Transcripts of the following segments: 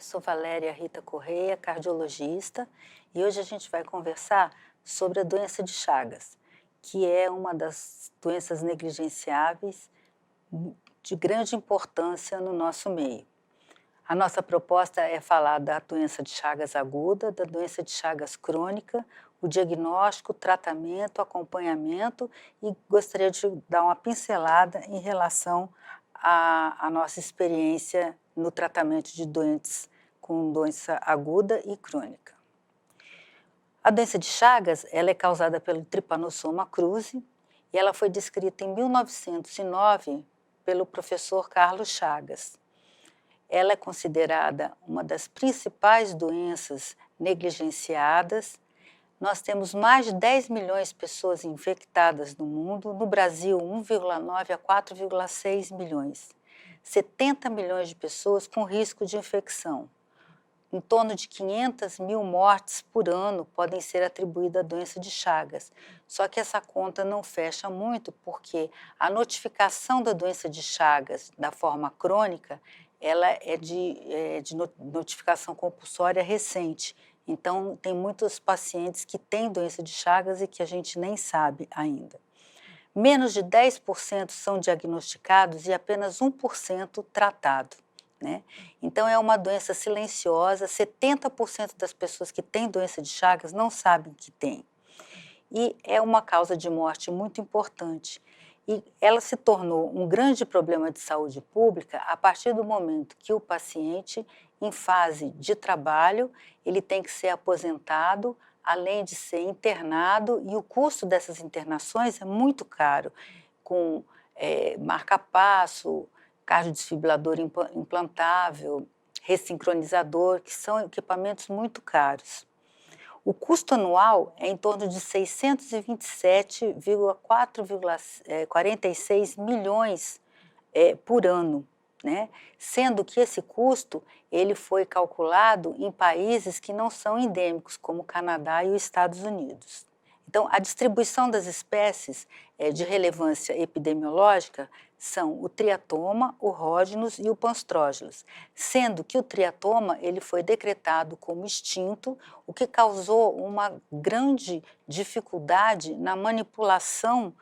Eu sou Valéria Rita Correia, cardiologista, e hoje a gente vai conversar sobre a doença de Chagas, que é uma das doenças negligenciáveis de grande importância no nosso meio. A nossa proposta é falar da doença de Chagas aguda, da doença de Chagas crônica, o diagnóstico, tratamento, acompanhamento, e gostaria de dar uma pincelada em relação à nossa experiência no tratamento de doentes com doença aguda e crônica. A doença de Chagas, ela é causada pelo Trypanosoma cruzi e ela foi descrita em 1909 pelo professor Carlos Chagas. Ela é considerada uma das principais doenças negligenciadas. Nós temos mais de 10 milhões de pessoas infectadas no mundo, no Brasil 1,9 a 4,6 milhões. 70 milhões de pessoas com risco de infecção. Em torno de 500 mil mortes por ano podem ser atribuídas à doença de Chagas. Só que essa conta não fecha muito, porque a notificação da doença de Chagas da forma crônica, ela é de notificação compulsória recente. Então, tem muitos pacientes que têm doença de Chagas e que a gente nem sabe ainda. Menos de 10% são diagnosticados e apenas 1% tratado. Né? Então, é uma doença silenciosa, 70% das pessoas que têm doença de Chagas não sabem que tem. E é uma causa de morte muito importante. E ela se tornou um grande problema de saúde pública a partir do momento que o paciente, em fase de trabalho, ele tem que ser aposentado, além de ser internado, e o custo dessas internações é muito caro, com marca-passo, cardiodesfibrilador implantável, ressincronizador, que são equipamentos muito caros. O custo anual é em torno de 627,46 milhões por ano, né? Sendo que esse custo ele foi calculado em países que não são endêmicos, como o Canadá e os Estados Unidos. Então, a distribuição das espécies de relevância epidemiológica são o triatoma, o Ródinos e o Panstrógilos, sendo que o triatoma ele foi decretado como extinto, o que causou uma grande dificuldade na manipulação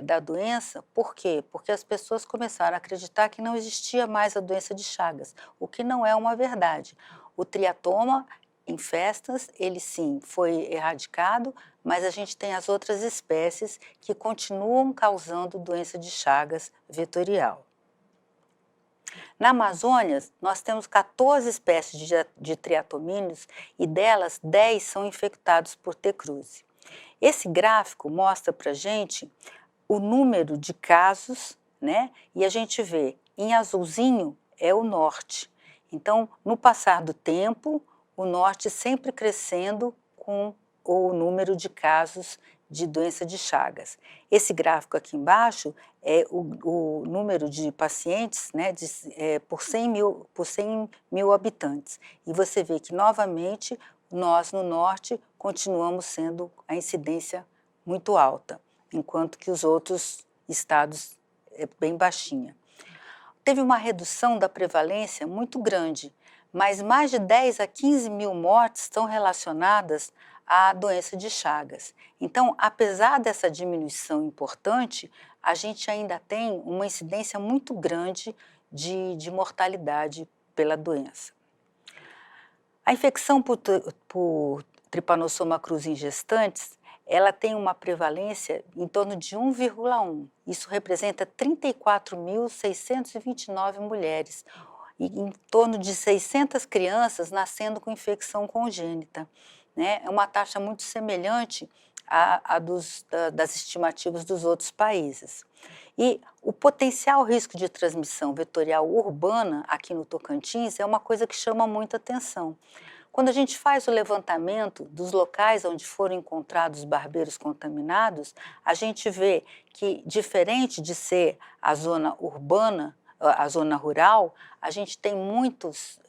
da doença. Por quê? Porque as pessoas começaram a acreditar que não existia mais a doença de Chagas, o que não é uma verdade. O triatoma, em festas, ele sim foi erradicado, mas a gente tem as outras espécies que continuam causando doença de Chagas vetorial. Na Amazônia, nós temos 14 espécies de triatomíneos e delas 10 são infectados por T. cruzi. Esse gráfico mostra para a gente o número de casos, né? E a gente vê, em azulzinho é o norte. Então, no passar do tempo, o norte sempre crescendo com o número de casos de doença de Chagas. Esse gráfico aqui embaixo é o número de pacientes, né, por 100 mil habitantes. E você vê que, novamente, nós no norte continuamos sendo a incidência muito alta, enquanto que os outros estados é bem baixinha. Teve uma redução da prevalência muito grande, mas mais de 10 a 15 mil mortes estão relacionadas à doença de Chagas. Então, apesar dessa diminuição importante, a gente ainda tem uma incidência muito grande de mortalidade pela doença. A infecção por Trypanosoma cruzi em gestantes, ela tem uma prevalência em torno de 1,1. Isso representa 34.629 mulheres e em torno de 600 crianças nascendo com infecção congênita. Né? É uma taxa muito semelhante das estimativas dos outros países. E o potencial risco de transmissão vetorial urbana aqui no Tocantins é uma coisa que chama muita atenção. Quando a gente faz o levantamento dos locais onde foram encontrados barbeiros contaminados, a gente vê que, diferente de ser a zona urbana, a zona rural, a gente tem muitos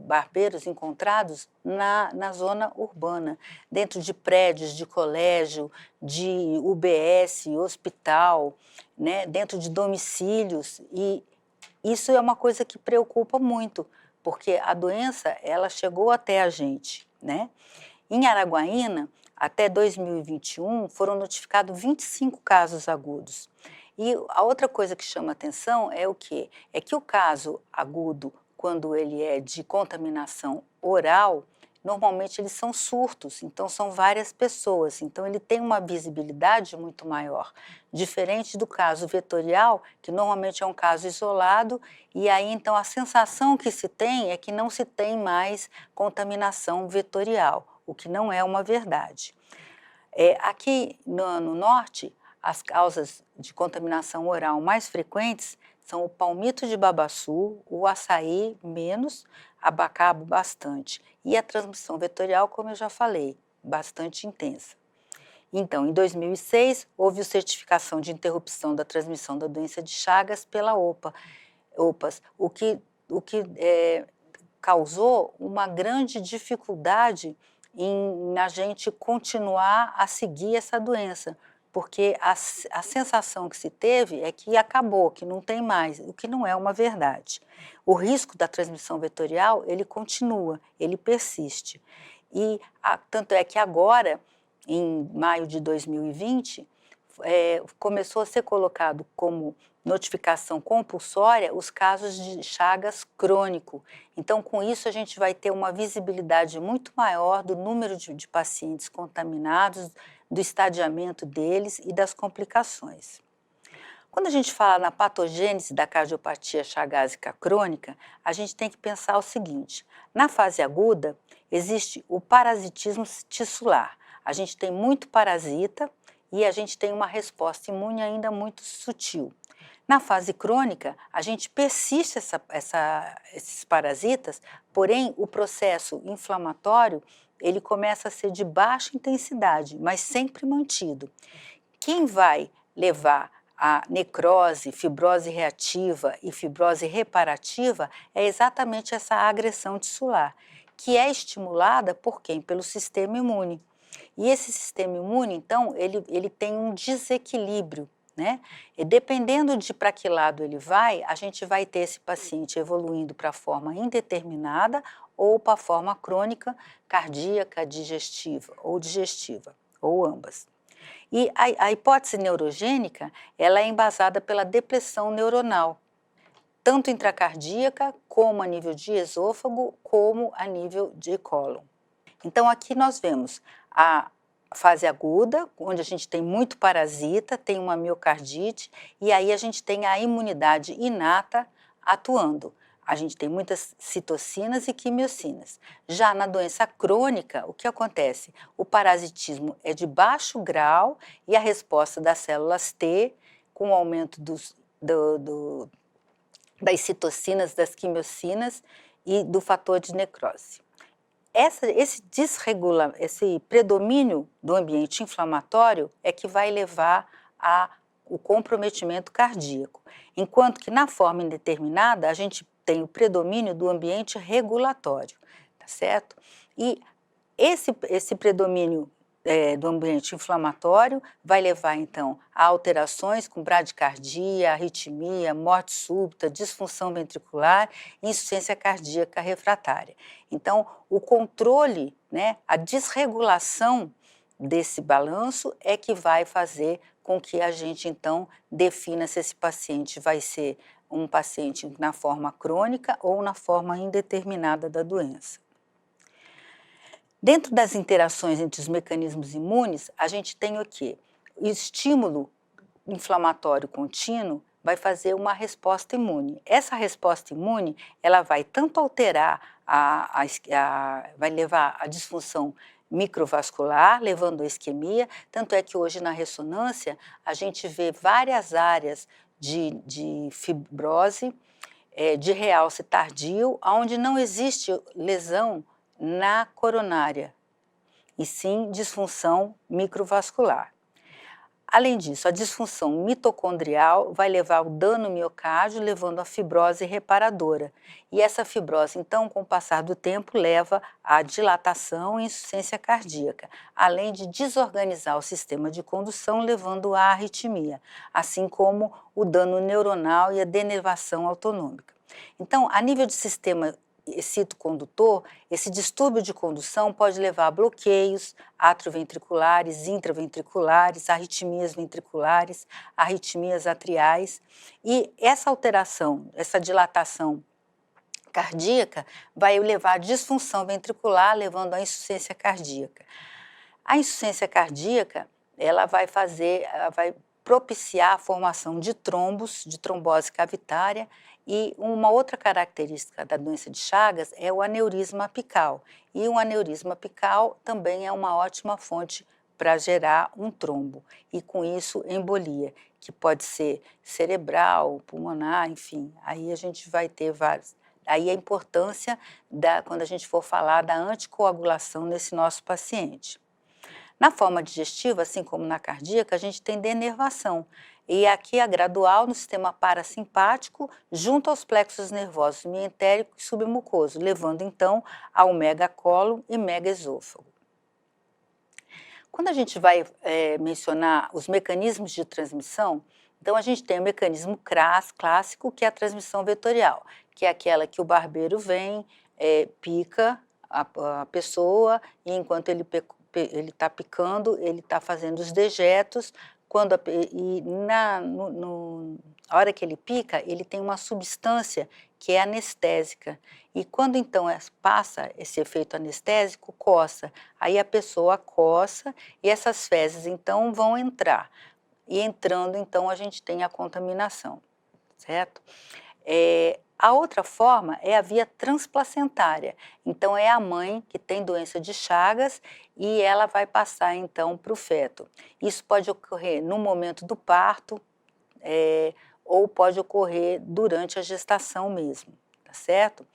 barbeiros encontrados na zona urbana, dentro de prédios de colégio, de UBS, hospital, né, dentro de domicílios, e isso é uma coisa que preocupa muito, porque a doença ela chegou até a gente, né? Em Araguaína, até 2021, foram notificados 25 casos agudos. E a outra coisa que chama atenção é o quê? É que o caso agudo, quando ele é de contaminação oral, normalmente eles são surtos, então são várias pessoas, então ele tem uma visibilidade muito maior, diferente do caso vetorial, que normalmente é um caso isolado, e aí então a sensação que se tem é que não se tem mais contaminação vetorial, o que não é uma verdade. Aqui no norte, as causas de contaminação oral mais frequentes são o palmito de babaçu, o açaí menos, abacabo bastante, e a transmissão vetorial, como eu já falei, bastante intensa. Então, em 2006, houve a certificação de interrupção da transmissão da doença de Chagas pela OPAS, o que causou uma grande dificuldade na gente continuar a seguir essa doença, porque a sensação que se teve é que acabou, que não tem mais, o que não é uma verdade. O risco da transmissão vetorial, ele continua, ele persiste. E tanto é que agora, em maio de 2020, começou a ser colocado como notificação compulsória os casos de Chagas crônico. Então, com isso, a gente vai ter uma visibilidade muito maior do número de pacientes contaminados, do estadiamento deles e das complicações. Quando a gente fala na patogênese da cardiopatia chagásica crônica, a gente tem que pensar o seguinte: na fase aguda, existe o parasitismo tissular. A gente tem muito parasita e a gente tem uma resposta imune ainda muito sutil. Na fase crônica, a gente persiste esses parasitas, porém o processo inflamatório ele começa a ser de baixa intensidade, mas sempre mantido. Quem vai levar a necrose, fibrose reativa e fibrose reparativa é exatamente essa agressão tissular, que é estimulada por quem? Pelo sistema imune. E esse sistema imune, então, ele tem um desequilíbrio, né? E dependendo de para que lado ele vai, a gente vai ter esse paciente evoluindo para a forma indeterminada ou para a forma crônica, cardíaca, digestiva, ou ambas. E a hipótese neurogênica, ela é embasada pela depressão neuronal, tanto intracardíaca, como a nível de esôfago, como a nível de cólon. Então, aqui nós vemos a fase aguda, onde a gente tem muito parasita, tem uma miocardite, e aí a gente tem a imunidade inata atuando. A gente tem muitas citocinas e quimiocinas. Já na doença crônica, o que acontece? O parasitismo é de baixo grau e a resposta das células T, com o aumento das citocinas, das quimiocinas e do fator de necrose. Esse predomínio do ambiente inflamatório é que vai levar ao comprometimento cardíaco, enquanto que na forma indeterminada a gente tem o predomínio do ambiente regulatório, tá certo? E esse predomínio do ambiente inflamatório vai levar, então, a alterações com bradicardia, arritmia, morte súbita, disfunção ventricular e insuficiência cardíaca refratária. Então, o controle, né, a desregulação desse balanço é que vai fazer com que a gente, então, defina se esse paciente vai ser um paciente na forma crônica ou na forma indeterminada da doença. Dentro das interações entre os mecanismos imunes, a gente tem o quê? O estímulo inflamatório contínuo vai fazer uma resposta imune. Essa resposta imune, ela vai tanto alterar, vai levar à disfunção microvascular, levando à isquemia, tanto é que hoje na ressonância a gente vê várias áreas de fibrose, de realce tardio, onde não existe lesão na coronária, e sim disfunção microvascular. Além disso, a disfunção mitocondrial vai levar ao dano no miocárdio, levando à fibrose reparadora. E essa fibrose, então, com o passar do tempo, leva à dilatação e insuficiência cardíaca, além de desorganizar o sistema de condução, levando à arritmia, assim como o dano neuronal e a denervação autonômica. Então, a nível de sistema excitocondutor, esse distúrbio de condução pode levar a bloqueios atrioventriculares, intraventriculares, arritmias ventriculares, arritmias atriais, e essa alteração, essa dilatação cardíaca vai levar à disfunção ventricular, levando à insuficiência cardíaca. A insuficiência cardíaca, ela vai propiciar a formação de trombos, de trombose cavitária, e uma outra característica da doença de Chagas é o aneurisma apical. E o aneurisma apical também é uma ótima fonte para gerar um trombo, e com isso embolia, que pode ser cerebral, pulmonar, enfim, aí a gente vai ter vários. Aí a importância, quando a gente for falar da anticoagulação nesse nosso paciente. Na forma digestiva, assim como na cardíaca, a gente tem denervação. E aqui a gradual no sistema parasimpático, junto aos plexos nervosos mientérico e submucoso, levando então ao megacólon e megaesôfago. Quando a gente vai mencionar os mecanismos de transmissão, então a gente tem o mecanismo clássico, que é a transmissão vetorial, que é aquela que o barbeiro vem, pica a pessoa, e enquanto ele está picando, ele está fazendo os dejetos, a hora que ele pica, ele tem uma substância que é anestésica, e quando então passa esse efeito anestésico, coça, aí a pessoa coça, e essas fezes então vão entrar, e entrando então a gente tem a contaminação, certo? A outra forma é a via transplacentária, então é a mãe que tem doença de Chagas e ela vai passar então para o feto. Isso pode ocorrer no momento do parto ou pode ocorrer durante a gestação mesmo, tá certo?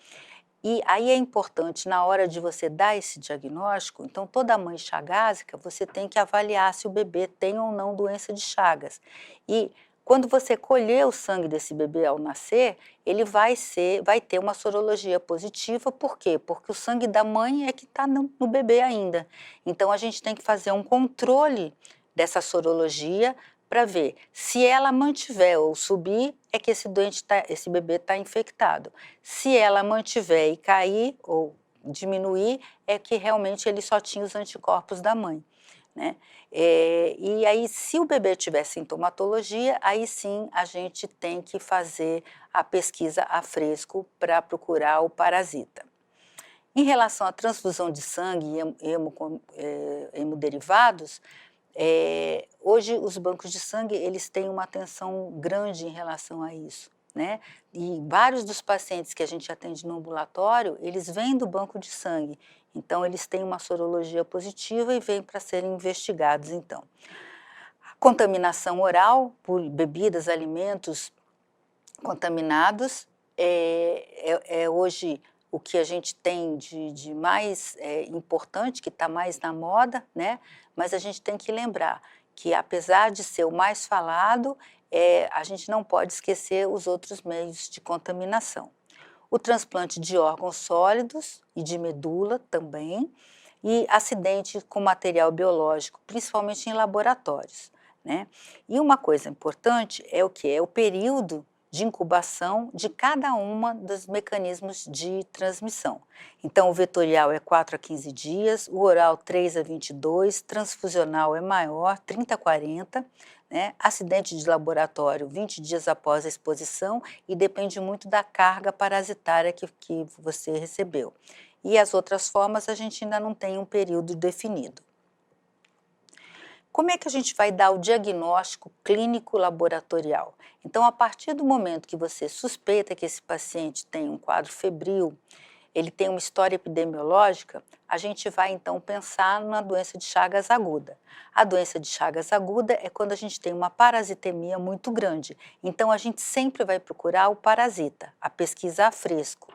E aí é importante, na hora de você dar esse diagnóstico, então toda mãe chagásica, você tem que avaliar se o bebê tem ou não doença de Chagas. E quando você colher o sangue desse bebê ao nascer, ele vai ter uma sorologia positiva, por quê? Porque o sangue da mãe é que está no bebê ainda. Então a gente tem que fazer um controle dessa sorologia para ver se ela mantiver ou subir, é que esse bebê está infectado. Se ela mantiver e cair ou diminuir, é que realmente ele só tinha os anticorpos da mãe, né? E aí, se o bebê tiver sintomatologia, aí sim a gente tem que fazer a pesquisa a fresco para procurar o parasita. Em relação à transfusão de sangue e hemoderivados, hoje os bancos de sangue eles têm uma atenção grande em relação a isso, né? E vários dos pacientes que a gente atende no ambulatório, eles vêm do banco de sangue, então eles têm uma sorologia positiva e vêm para serem investigados então. A contaminação oral por bebidas, alimentos contaminados hoje o que a gente tem de mais importante, que está mais na moda, né? Mas a gente tem que lembrar que, apesar de ser o mais falado, a gente não pode esquecer os outros meios de contaminação. O transplante de órgãos sólidos e de medula também, e acidente com material biológico, principalmente em laboratórios, né? E uma coisa importante é o que? É o período de incubação de cada uma dos mecanismos de transmissão. Então, o vetorial é 4 a 15 dias, o oral 3 a 22, transfusional é maior, 30 a 40, né? Acidente de laboratório, 20 dias após a exposição, e depende muito da carga parasitária que você recebeu. E as outras formas a gente ainda não tem um período definido. Como é que a gente vai dar o diagnóstico clínico laboratorial? Então, a partir do momento que você suspeita que esse paciente tem um quadro febril, ele tem uma história epidemiológica, a gente vai então pensar na doença de Chagas aguda. A doença de Chagas aguda é quando a gente tem uma parasitemia muito grande. Então, a gente sempre vai procurar o parasita, a pesquisa a fresco.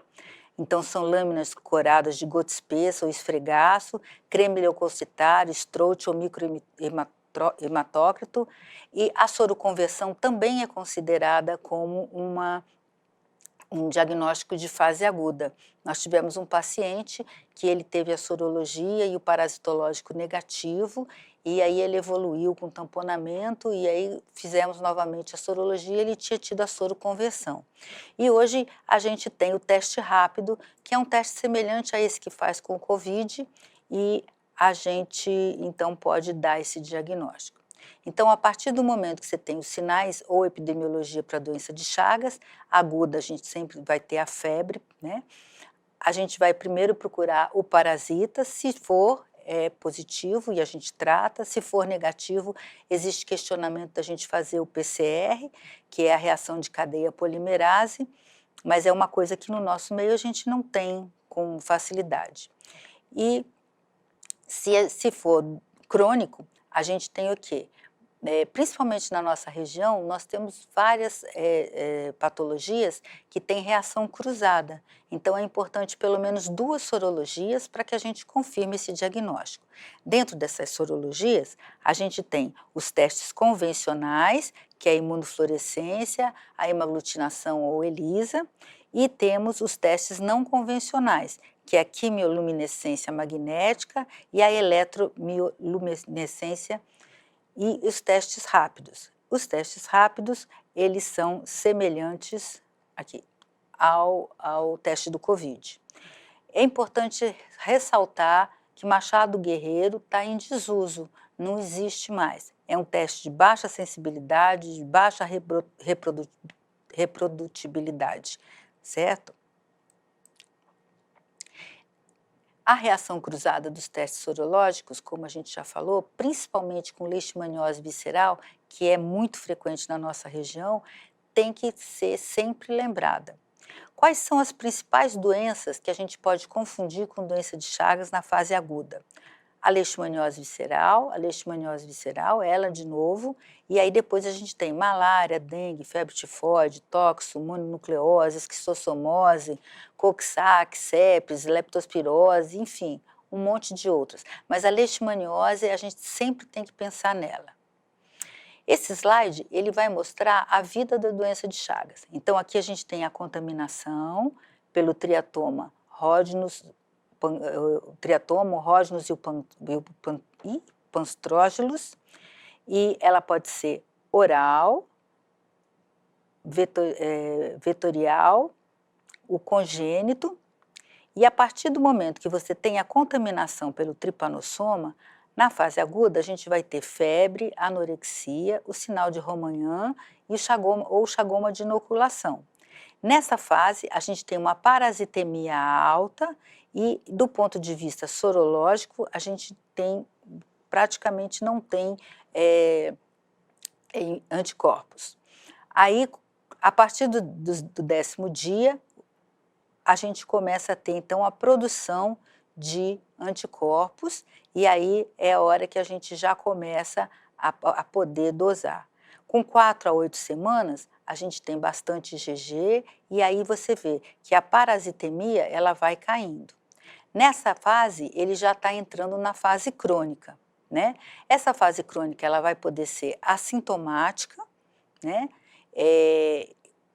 Então, são lâminas coradas de gota espessa ou esfregaço, creme leucocitário, strote ou microhematócrito, e a soroconversão também é considerada como um diagnóstico de fase aguda. Nós tivemos um paciente que ele teve a sorologia e o parasitológico negativo, e aí ele evoluiu com tamponamento, e aí fizemos novamente a sorologia, ele tinha tido a soroconversão. E hoje a gente tem o teste rápido, que é um teste semelhante a esse que faz com o Covid, e a gente então pode dar esse diagnóstico. Então, a partir do momento que você tem os sinais ou epidemiologia para a doença de Chagas, aguda, a gente sempre vai ter a febre, né? A gente vai primeiro procurar o parasita, se for positivo e a gente trata, se for negativo, existe questionamento da gente fazer o PCR, que é a reação de cadeia polimerase, mas é uma coisa que no nosso meio a gente não tem com facilidade. E se for crônico, a gente tem o quê? Principalmente na nossa região, nós temos várias patologias que têm reação cruzada. Então, é importante pelo menos 2 sorologias para que a gente confirme esse diagnóstico. Dentro dessas sorologias, a gente tem os testes convencionais, que é a imunofluorescência, a hemaglutinação ou ELISA, e temos os testes não convencionais, que é a quimioluminescência magnética e a eletromioluminescência e os testes rápidos. Os testes rápidos, eles são semelhantes aqui ao teste do Covid. É importante ressaltar que Machado Guerreiro está em desuso, não existe mais. É um teste de baixa sensibilidade, de baixa reprodutibilidade, certo? A reação cruzada dos testes sorológicos, como a gente já falou, principalmente com leishmaniose visceral, que é muito frequente na nossa região, tem que ser sempre lembrada. Quais são as principais doenças que a gente pode confundir com doença de Chagas na fase aguda? A leishmaniose visceral, ela de novo, e aí depois a gente tem malária, dengue, febre tifoide, toxo, mononucleose, esquistossomose, coxsackie, sepsis, leptospirose, enfim, um monte de outras. Mas a leishmaniose, a gente sempre tem que pensar nela. Esse slide, ele vai mostrar a vida da doença de Chagas. Então, aqui a gente tem a contaminação pelo triatoma Rodnos, o triatoma, o Rodnos e o Panstrógelos, e ela pode ser oral, vetorial, o congênito, e a partir do momento que você tem a contaminação pelo tripanossoma, na fase aguda a gente vai ter febre, anorexia, o sinal de Romagnand e o chagoma de inoculação. Nessa fase, a gente tem uma parasitemia alta e, do ponto de vista sorológico, a gente praticamente não tem anticorpos. Aí, a partir do 10º dia, a gente começa a ter, então, a produção de anticorpos, e aí é a hora que a gente já começa a poder dosar. Com 4 a 8 semanas, a gente tem bastante IgG, e aí você vê que a parasitemia, ela vai caindo. Nessa fase, ele já está entrando na fase crônica, né? Essa fase crônica, ela vai poder ser assintomática, né?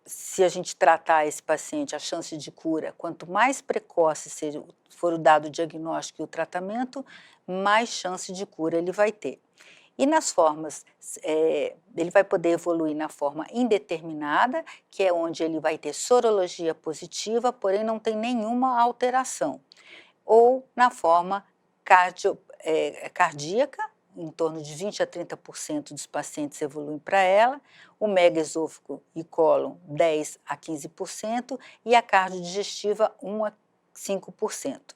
Se a gente tratar esse paciente, a chance de cura, quanto mais precoce for o dado diagnóstico e o tratamento, mais chance de cura ele vai ter. E nas formas, ele vai poder evoluir na forma indeterminada, que é onde ele vai ter sorologia positiva, porém não tem nenhuma alteração. Ou na forma cardíaca, em torno de 20 a 30% dos pacientes evoluem para ela, o megaesôfago e cólon 10 a 15% e a cardiodigestiva 1 a 5%.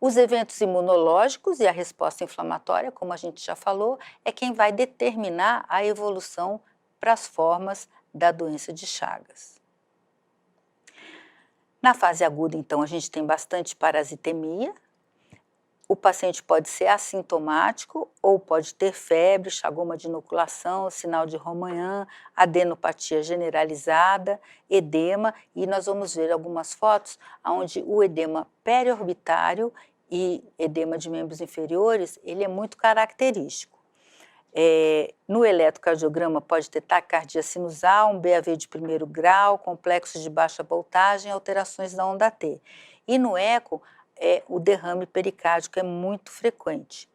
Os eventos imunológicos e a resposta inflamatória, como a gente já falou, é quem vai determinar a evolução para as formas da doença de Chagas. Na fase aguda, então, a gente tem bastante parasitemia. O paciente pode ser assintomático ou pode ter febre, chagoma de inoculação, sinal de Romagnand, adenopatia generalizada, edema, e nós vamos ver algumas fotos onde o edema periorbitário e edema de membros inferiores, ele é muito característico. No eletrocardiograma pode ter taquicardia sinusal, um BAV de 1º grau, complexos de baixa voltagem, alterações da onda T. E no eco, o derrame pericárdico é muito frequente.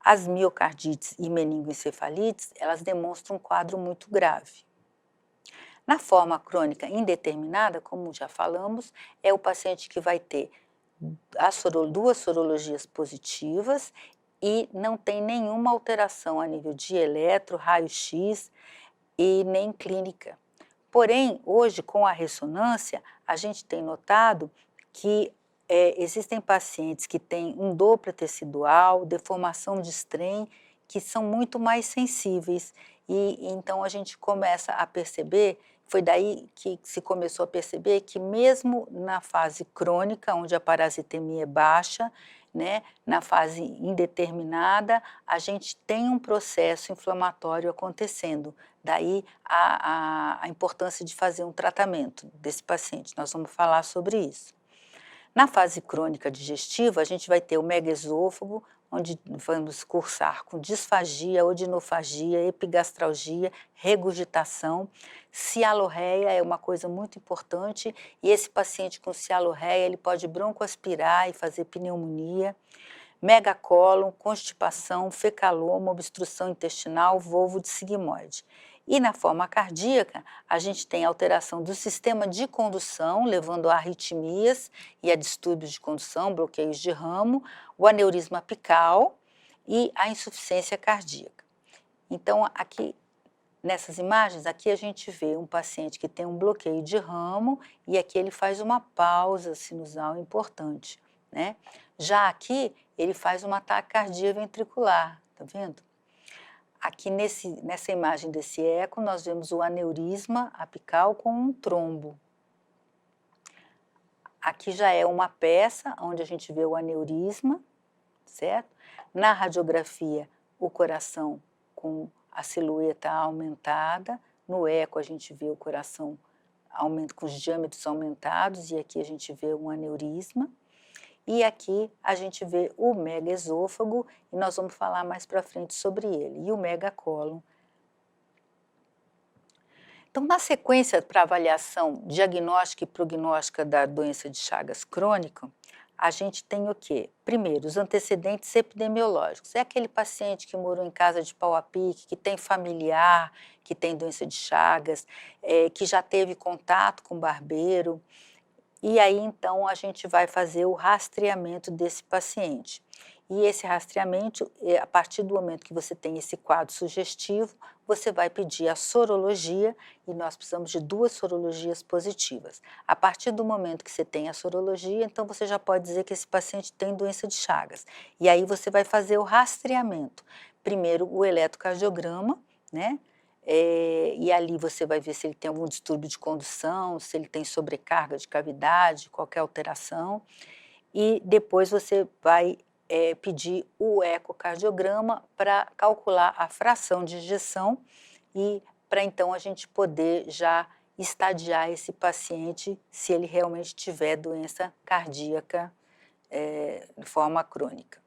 As miocardites e meningoencefalites, elas demonstram um quadro muito grave. Na forma crônica indeterminada, como já falamos, é o paciente que vai ter duas sorologias positivas e não tem nenhuma alteração a nível de eletro, raio-x e nem clínica. Porém, hoje, com a ressonância, a gente tem notado que existem pacientes que têm um Doppler tecidual, deformação de Strain, que são muito mais sensíveis. E então a gente começa a perceber, foi daí que se começou a perceber que mesmo na fase crônica, onde a parasitemia é baixa, né, na fase indeterminada, a gente tem um processo inflamatório acontecendo. Daí a importância de fazer um tratamento desse paciente. Nós vamos falar sobre isso. Na fase crônica digestiva, a gente vai ter o megaesôfago, onde vamos cursar com disfagia, odinofagia, epigastralgia, regurgitação. Cialorreia é uma coisa muito importante e esse paciente com cialorreia, ele pode broncoaspirar e fazer pneumonia. Megacólon, constipação, fecaloma, obstrução intestinal, volvo de sigmoide. E na forma cardíaca, a gente tem alteração do sistema de condução, levando a arritmias e a distúrbios de condução, bloqueios de ramo, o aneurisma apical e a insuficiência cardíaca. Então, aqui, nessas imagens, aqui a gente vê um paciente que tem um bloqueio de ramo e aqui ele faz uma pausa sinusal importante, né? Já aqui, ele faz uma taquicardia ventricular, tá vendo? Aqui nessa imagem desse eco, nós vemos o aneurisma apical com um trombo. Aqui já é uma peça onde a gente vê o aneurisma, certo? Na radiografia, o coração com a silhueta aumentada. No eco, a gente vê o coração com os diâmetros aumentados e aqui a gente vê um aneurisma. E aqui a gente vê o megaesôfago, e nós vamos falar mais para frente sobre ele, e o megacólon. Então, na sequência para avaliação diagnóstica e prognóstica da doença de Chagas crônica, a gente tem o quê? Primeiro, os antecedentes epidemiológicos. É aquele paciente que morou em casa de pau a pique, que tem familiar, que tem doença de Chagas, que já teve contato com barbeiro. E aí, então, a gente vai fazer o rastreamento desse paciente. E esse rastreamento, a partir do momento que você tem esse quadro sugestivo, você vai pedir a sorologia, e nós precisamos de 2 sorologias positivas. A partir do momento que você tem a sorologia, então você já pode dizer que esse paciente tem doença de Chagas. E aí você vai fazer o rastreamento. Primeiro o eletrocardiograma, né? E ali você vai ver se ele tem algum distúrbio de condução, se ele tem sobrecarga de cavidade, qualquer alteração. E depois você vai pedir o ecocardiograma para calcular a fração de ejeção e para então a gente poder já estadiar esse paciente se ele realmente tiver doença cardíaca de forma crônica.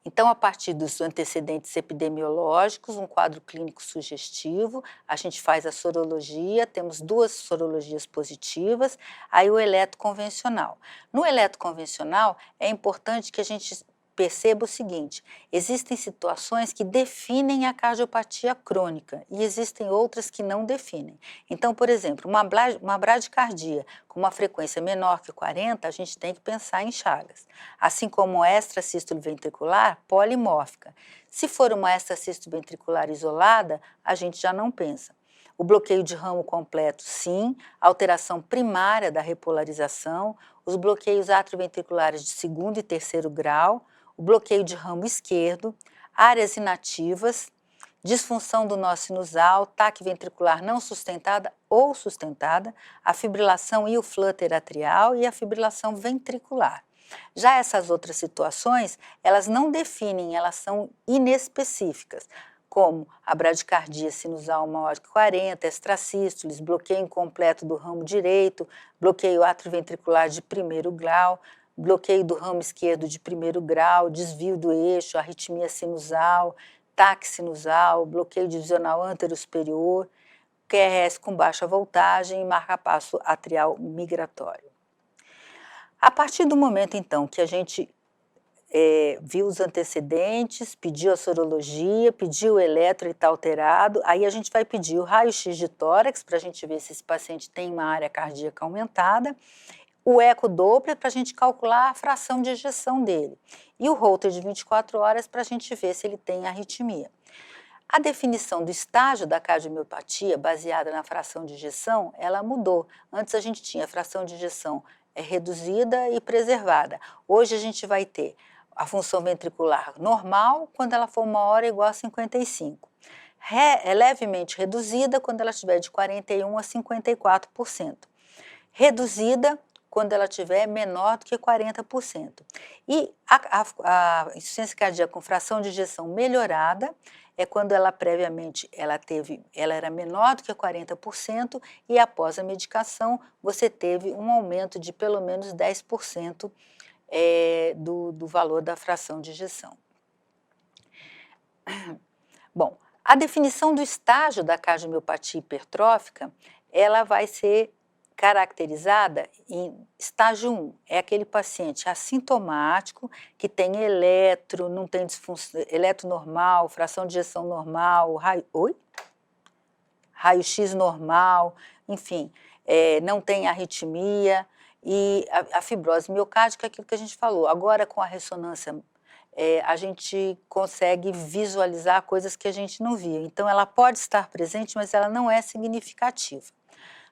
Então, a partir dos antecedentes epidemiológicos, um quadro clínico sugestivo, a gente faz a sorologia, temos 2 sorologias positivas, aí o eletroconvencional. No eletroconvencional, é importante que a gente perceba o seguinte: existem situações que definem a cardiopatia crônica e existem outras que não definem. Então, por exemplo, uma bradicardia com uma frequência menor que 40, a gente tem que pensar em Chagas. Assim como extrasístole ventricular polimórfica. Se for uma extrasístole ventricular isolada, a gente já não pensa. O bloqueio de ramo completo, sim, alteração primária da repolarização, os bloqueios atrioventriculares de 2º e 3º grau, o bloqueio de ramo esquerdo, áreas inativas, disfunção do nó sinusal, taque ventricular não sustentada ou sustentada, a fibrilação e o flutter atrial e a fibrilação ventricular. Já essas outras situações, elas não definem, elas são inespecíficas, como a bradicardia sinusal maior que 40, extrasístoles, bloqueio incompleto do ramo direito, bloqueio atrioventricular de 1º grau, bloqueio do ramo esquerdo de 1º grau, desvio do eixo, arritmia sinusal, taque sinusal, bloqueio divisional antero-superior, QRS com baixa voltagem e marcapasso atrial migratório. A partir do momento, então, que a gente viu os antecedentes, pediu a sorologia, pediu o eletro e está alterado, aí a gente vai pedir o raio-x de tórax para a gente ver se esse paciente tem uma área cardíaca aumentada, o ecodoppler para a gente calcular a fração de ejeção dele, e o Holter de 24 horas para a gente ver se ele tem arritmia. A definição do estágio da cardiomiopatia, baseada na fração de ejeção, ela mudou. Antes a gente tinha fração de ejeção reduzida e preservada. Hoje a gente vai ter a função ventricular normal quando ela for 1 hora igual a 55. É levemente reduzida quando ela estiver de 41% a 54%. Reduzida quando ela tiver menor do que 40%. E a insuficiência cardíaca com fração de ejeção melhorada é quando ela previamente ela era menor do que 40% e após a medicação você teve um aumento de pelo menos 10% do valor da fração de ejeção. Bom, a definição do estágio da cardiomiopatia hipertrófica, ela vai ser caracterizada em estágio 1, é aquele paciente assintomático, que tem eletro, não tem disfunção, eletro normal, fração de ejeção normal, raio-x normal, enfim, não tem arritmia, e a fibrose miocárdica é aquilo que a gente falou. Agora, com a ressonância, a gente consegue visualizar coisas que a gente não via. Então, ela pode estar presente, mas ela não é significativa.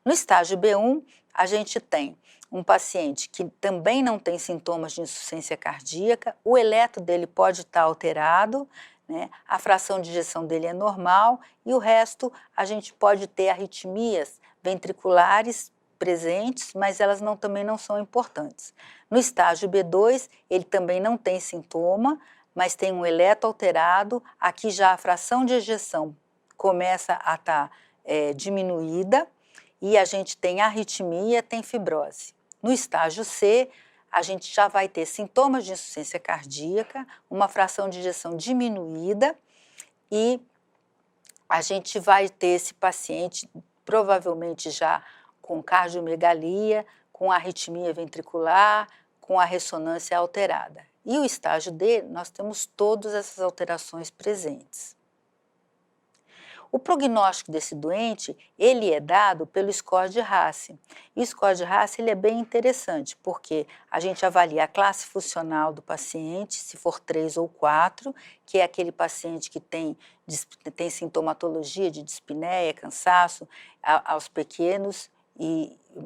No estágio B1, a gente tem um paciente que também não tem sintomas de insuficiência cardíaca, o eletro dele pode estar alterado, né? A fração de ejeção dele é normal e o resto a gente pode ter arritmias ventriculares presentes, mas elas também não são importantes. No estágio B2, ele também não tem sintoma, mas tem um eletro alterado, aqui já a fração de ejeção começa a estar diminuída, e a gente tem arritmia, tem fibrose. No estágio C, a gente já vai ter sintomas de insuficiência cardíaca, uma fração de ejeção diminuída e a gente vai ter esse paciente provavelmente já com cardiomegalia, com arritmia ventricular, com a ressonância alterada. E o estágio D, nós temos todas essas alterações presentes. O prognóstico desse doente, ele é dado pelo score de Hasse. E o score de Hasse ele é bem interessante, porque a gente avalia a classe funcional do paciente, se for 3 ou 4, que é aquele paciente que tem sintomatologia de dispneia, cansaço, aos pequenos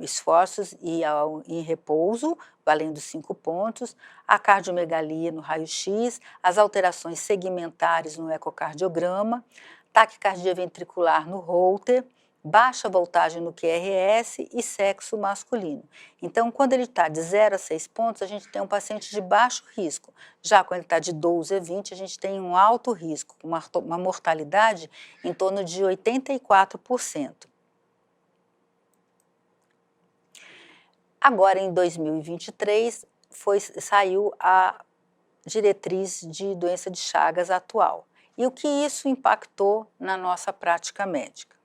esforços e em repouso, valendo 5 pontos, a cardiomegalia no raio-x, as alterações segmentares no ecocardiograma, taquicardia ventricular no Holter, baixa voltagem no QRS e sexo masculino. Então, quando ele está de 0 a 6 pontos, a gente tem um paciente de baixo risco. Já quando ele está de 12 a 20, a gente tem um alto risco, uma mortalidade em torno de 84%. Agora, em 2023, saiu a diretriz de doença de Chagas atual. E o que isso impactou na nossa prática médica?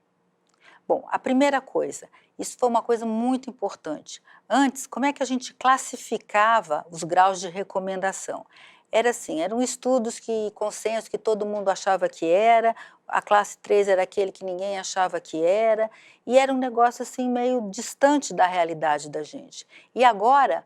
Bom, a primeira coisa, isso foi uma coisa muito importante. Antes, como é que a gente classificava os graus de recomendação? Era assim, eram estudos consenso que todo mundo achava que era, a classe 3 era aquele que ninguém achava que era, e era um negócio assim meio distante da realidade da gente. E agora,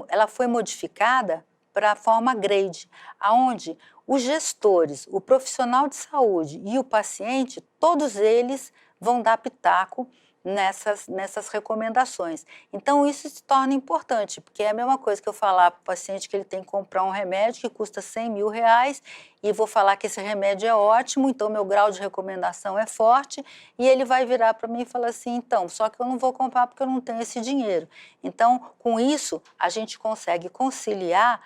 ela foi modificada para a forma grade, aonde os gestores, o profissional de saúde e o paciente, todos eles vão dar pitaco nessas recomendações. Então, isso se torna importante, porque é a mesma coisa que eu falar para o paciente que ele tem que comprar um remédio que custa 100 mil reais e vou falar que esse remédio é ótimo, então meu grau de recomendação é forte, e ele vai virar para mim e falar assim, então, só que eu não vou comprar porque eu não tenho esse dinheiro. Então, com isso, a gente consegue conciliar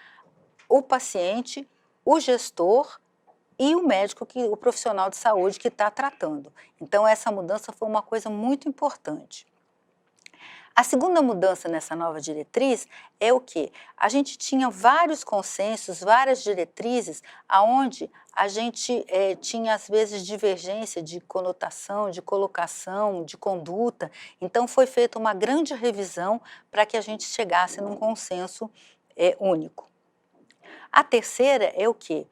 o paciente, o gestor e o médico, o profissional de saúde que está tratando. Então, essa mudança foi uma coisa muito importante. A segunda mudança nessa nova diretriz é o quê? A gente tinha vários consensos, várias diretrizes, onde a gente tinha, às vezes, divergência de conotação, de colocação, de conduta. Então, foi feita uma grande revisão para que a gente chegasse num consenso único. A terceira é o quê?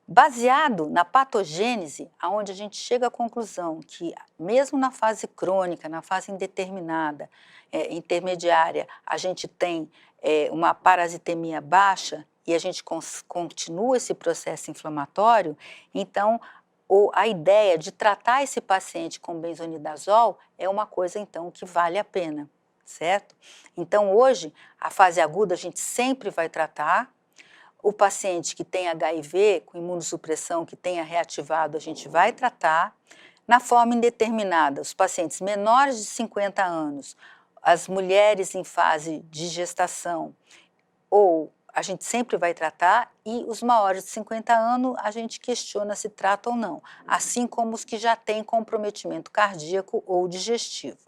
Baseado na patogênese, aonde a gente chega à conclusão que, mesmo na fase crônica, na fase indeterminada, intermediária, a gente tem uma parasitemia baixa e a gente continua esse processo inflamatório, então a ideia de tratar esse paciente com benzonidazol é uma coisa, então, que vale a pena, certo? Então, hoje, a fase aguda a gente sempre vai tratar. O paciente que tem HIV, com imunossupressão, que tenha reativado, a gente vai tratar. Na forma indeterminada, os pacientes menores de 50 anos, as mulheres em fase de gestação, ou a gente sempre vai tratar, e os maiores de 50 anos, a gente questiona se trata ou não, assim como os que já têm comprometimento cardíaco ou digestivo.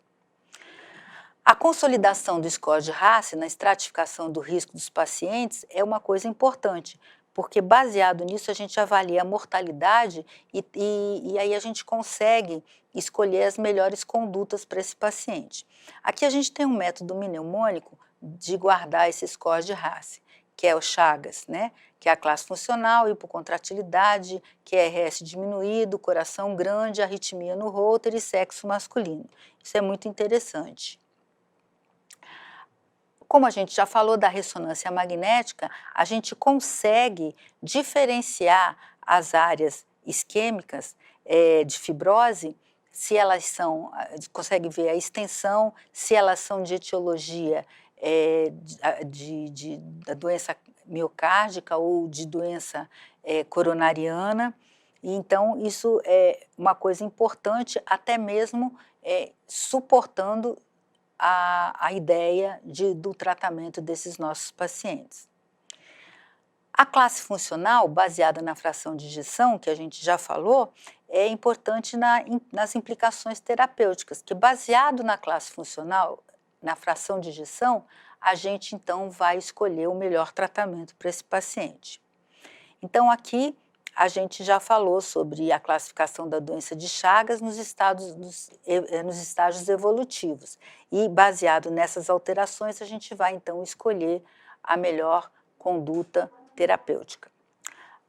A consolidação do score de Hasse na estratificação do risco dos pacientes é uma coisa importante, porque baseado nisso a gente avalia a mortalidade e aí a gente consegue escolher as melhores condutas para esse paciente. Aqui a gente tem um método mnemônico de guardar esse score de Hasse, que é o Chagas, né? Que é a classe funcional, hipocontratilidade, QRS diminuído, coração grande, arritmia no Holter e sexo masculino. Isso é muito interessante. Como a gente já falou da ressonância magnética, a gente consegue diferenciar as áreas isquêmicas de fibrose, se elas são, consegue ver a extensão, se elas são de etiologia da doença miocárdica ou de doença coronariana. Então, isso é uma coisa importante, até mesmo suportando a ideia do tratamento desses nossos pacientes. A classe funcional, baseada na fração de ejeção, que a gente já falou, é importante nas implicações terapêuticas, que baseado na classe funcional, na fração de ejeção, a gente então vai escolher o melhor tratamento para esse paciente. Então aqui a gente já falou sobre a classificação da doença de Chagas nos estágios evolutivos. E, baseado nessas alterações, a gente vai, então, escolher a melhor conduta terapêutica.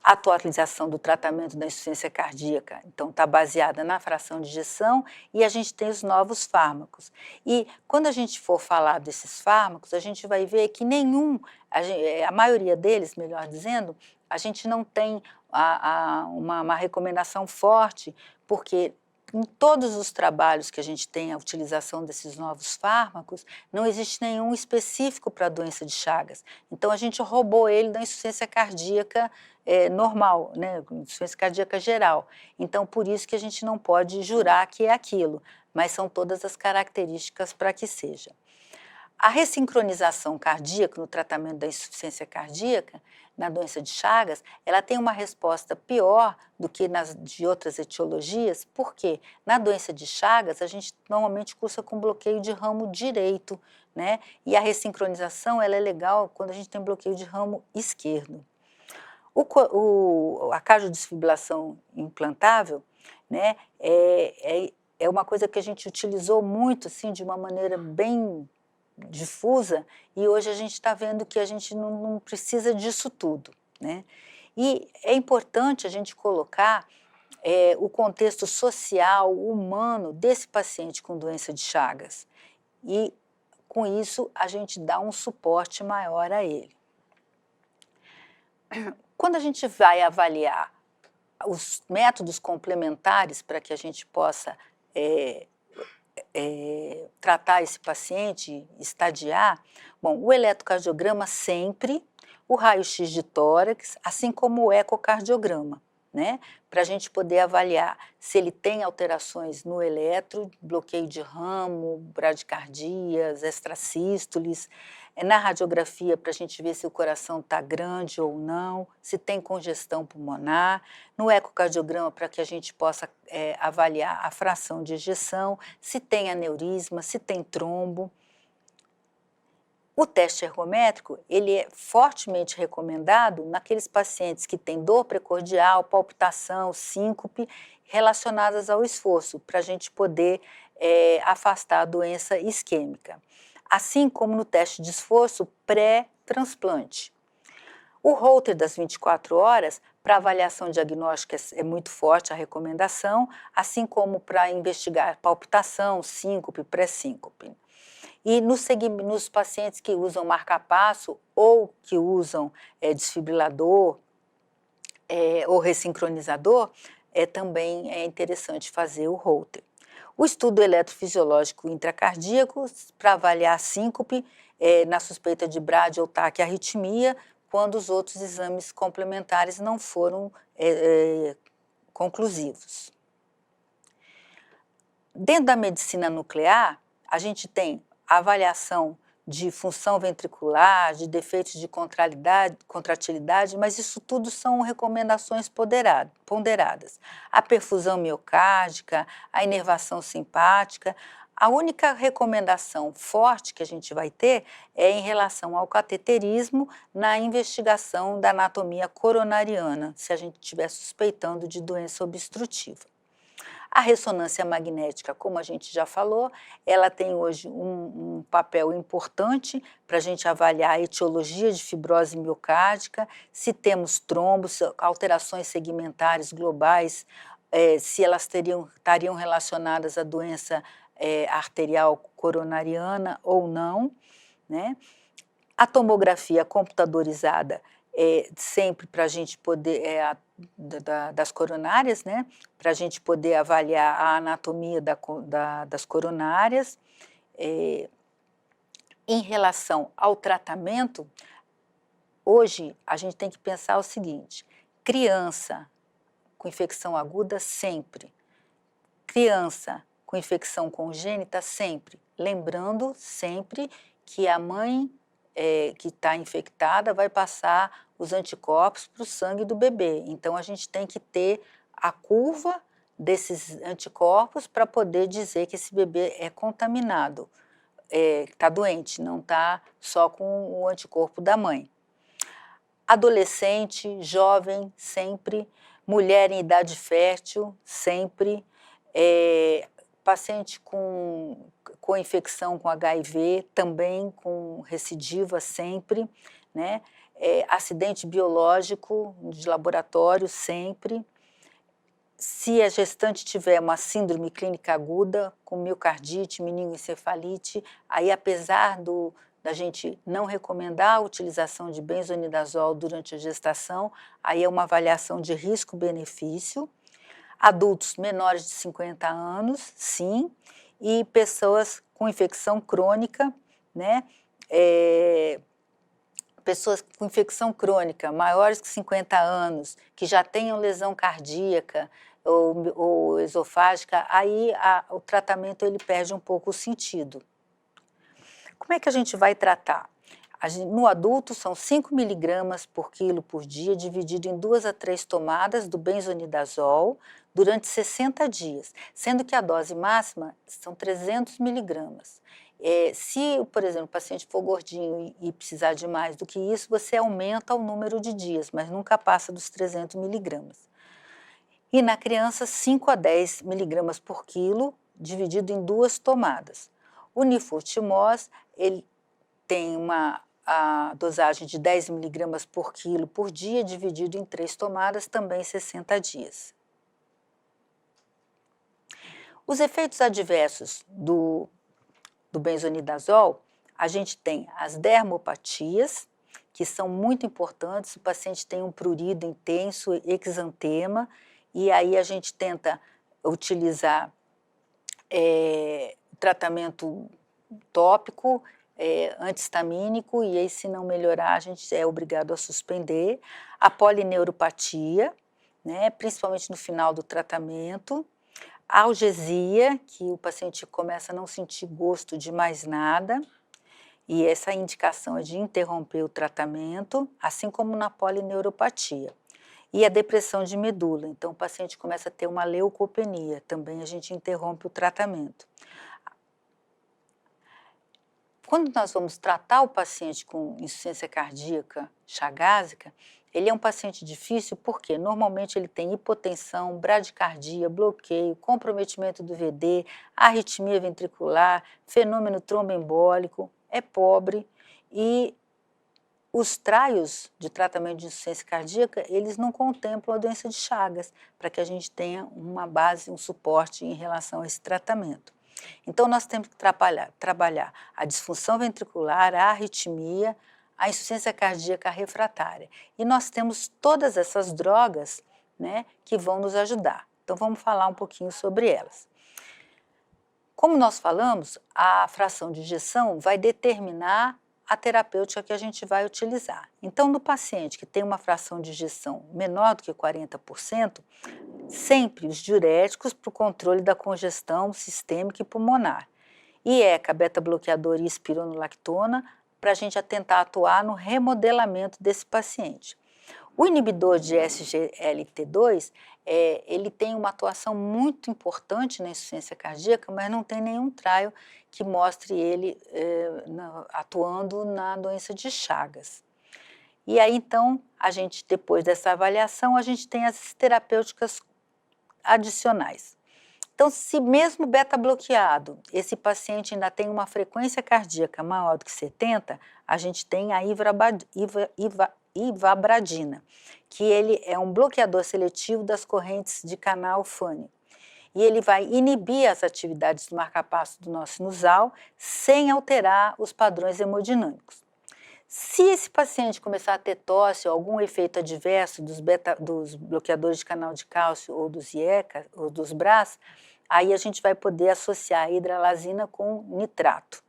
A atualização do tratamento da insuficiência cardíaca, então, está baseada na fração de ejeção e a gente tem os novos fármacos. E, quando a gente for falar desses fármacos, a gente vai ver que a maioria deles, melhor dizendo, a gente não tem uma recomendação forte, porque em todos os trabalhos que a gente tem a utilização desses novos fármacos, não existe nenhum específico para a doença de Chagas. Então, a gente roubou ele da insuficiência cardíaca normal, né? Insuficiência cardíaca geral. Então, por isso que a gente não pode jurar que é aquilo, mas são todas as características para que seja. A ressincronização cardíaca no tratamento da insuficiência cardíaca, na doença de Chagas, ela tem uma resposta pior do que de outras etiologias, porque na doença de Chagas a gente normalmente cursa com bloqueio de ramo direito, né? E a ressincronização ela é legal quando a gente tem bloqueio de ramo esquerdo. A cardiodesfibrilação implantável, né, é uma coisa que a gente utilizou muito, assim, de uma maneira bem difusa, e hoje a gente está vendo que a gente não precisa disso tudo, né? E é importante a gente colocar o contexto social, humano desse paciente com doença de Chagas, e com isso a gente dá um suporte maior a ele. Quando a gente vai avaliar os métodos complementares para que a gente possa tratar esse paciente, estadiar, bom, o eletrocardiograma sempre, o raio-x de tórax, assim como o ecocardiograma, né? Para a gente poder avaliar se ele tem alterações no eletro, bloqueio de ramo, bradicardias, extrasístoles, na radiografia para a gente ver se o coração está grande ou não, se tem congestão pulmonar, no ecocardiograma para que a gente possa avaliar a fração de ejeção, se tem aneurisma, se tem trombo. O teste ergométrico, ele é fortemente recomendado naqueles pacientes que têm dor precordial, palpitação, síncope, relacionadas ao esforço, para a gente poder afastar a doença isquêmica. Assim como no teste de esforço pré-transplante. O Holter das 24 horas, para avaliação diagnóstica é muito forte a recomendação, assim como para investigar palpitação, síncope, pré-síncope. E nos pacientes que usam marca-passo ou que usam desfibrilador ou ressincronizador, também é interessante fazer o Holter. O estudo eletrofisiológico intracardíaco para avaliar a síncope na suspeita de brádie ou taquiarritmia, quando os outros exames complementares não foram conclusivos. Dentro da medicina nuclear, a gente tem a avaliação de função ventricular, de defeitos de contratilidade, mas isso tudo são recomendações ponderadas. A perfusão miocárdica, a inervação simpática. A única recomendação forte que a gente vai ter é em relação ao cateterismo na investigação da anatomia coronariana, se a gente estiver suspeitando de doença obstrutiva. A ressonância magnética, como a gente já falou, ela tem hoje um papel importante para a gente avaliar a etiologia de fibrose miocárdica, se temos trombos, alterações segmentares globais, se elas estariam relacionadas à doença arterial coronariana ou não, né? A tomografia computadorizada sempre para a gente poder, das coronárias, né? Para a gente poder avaliar a anatomia das coronárias. Em relação ao tratamento, hoje a gente tem que pensar o seguinte: criança com infecção aguda, sempre. Criança com infecção congênita, sempre. Lembrando sempre que a mãe que está infectada vai passar os anticorpos para o sangue do bebê. Então, a gente tem que ter a curva desses anticorpos para poder dizer que esse bebê é contaminado, está doente, não está só com o anticorpo da mãe. Adolescente, jovem, sempre. Mulher em idade fértil, sempre. Paciente com infecção com HIV, também com recidiva sempre, né? Acidente biológico de laboratório, sempre. Se a gestante tiver uma síndrome clínica aguda, com miocardite, meningoencefalite, aí apesar da gente não recomendar a utilização de benzonidazol durante a gestação, aí é uma avaliação de risco-benefício. Adultos menores de 50 anos, sim, e pessoas com infecção crônica, né? Pessoas com infecção crônica, maiores que 50 anos, que já tenham lesão cardíaca ou esofágica, aí o tratamento ele perde um pouco o sentido. Como é que a gente vai tratar? No adulto, são 5 miligramas por quilo por dia, dividido em 2 a 3 tomadas do benzonidazol durante 60 dias, sendo que a dose máxima são 300 miligramas. Se, por exemplo, o paciente for gordinho e precisar de mais do que isso, você aumenta o número de dias, mas nunca passa dos 300 miligramas. E na criança, 5 a 10 miligramas por quilo, dividido em 2 tomadas. O nifurtimoz, ele tem a dosagem de 10 miligramas por quilo por dia, dividido em 3 tomadas, também 60 dias. Os efeitos adversos do benzonidazol, a gente tem as dermopatias, que são muito importantes. O paciente tem um prurido intenso, exantema, e aí a gente tenta utilizar tratamento tópico, antihistamínico, e aí se não melhorar a gente é obrigado a suspender. A polineuropatia, né, principalmente no final do tratamento. A algesia, que o paciente começa a não sentir gosto de mais nada, e essa indicação é de interromper o tratamento, assim como na polineuropatia. E a depressão de medula, então o paciente começa a ter uma leucopenia, também a gente interrompe o tratamento. Quando nós vamos tratar o paciente com insuficiência cardíaca chagásica, ele é um paciente difícil porque normalmente ele tem hipotensão, bradicardia, bloqueio, comprometimento do VD, arritmia ventricular, fenômeno tromboembólico, é pobre e os trials de tratamento de insuficiência cardíaca, eles não contemplam a doença de Chagas, para que a gente tenha uma base, um suporte em relação a esse tratamento. Então, nós temos que trabalhar a disfunção ventricular, a arritmia, a insuficiência cardíaca refratária. E nós temos todas essas drogas, né, que vão nos ajudar. Então, vamos falar um pouquinho sobre elas. Como nós falamos, a fração de ejeção vai determinar a terapêutica que a gente vai utilizar. Então, no paciente que tem uma fração de ejeção menor do que 40%, sempre os diuréticos para o controle da congestão sistêmica e pulmonar. IECA, beta-bloqueador e espironolactona, para a gente tentar atuar no remodelamento desse paciente. O inibidor de SGLT2, ele tem uma atuação muito importante na insuficiência cardíaca, mas não tem nenhum trial que mostre ele atuando na doença de Chagas. E aí, então, a gente, depois dessa avaliação, a gente tem as terapêuticas adicionais. Então, se mesmo beta-bloqueado, esse paciente ainda tem uma frequência cardíaca maior do que 70, a gente tem a ivabradina, que ele é um bloqueador seletivo das correntes de canal FANE. E ele vai inibir as atividades do marcapasso do nó sinusal sem alterar os padrões hemodinâmicos. Se esse paciente começar a ter tosse ou algum efeito adverso dos bloqueadores de canal de cálcio ou dos IECA ou dos BRAS, aí a gente vai poder associar a hidralazina com nitrato.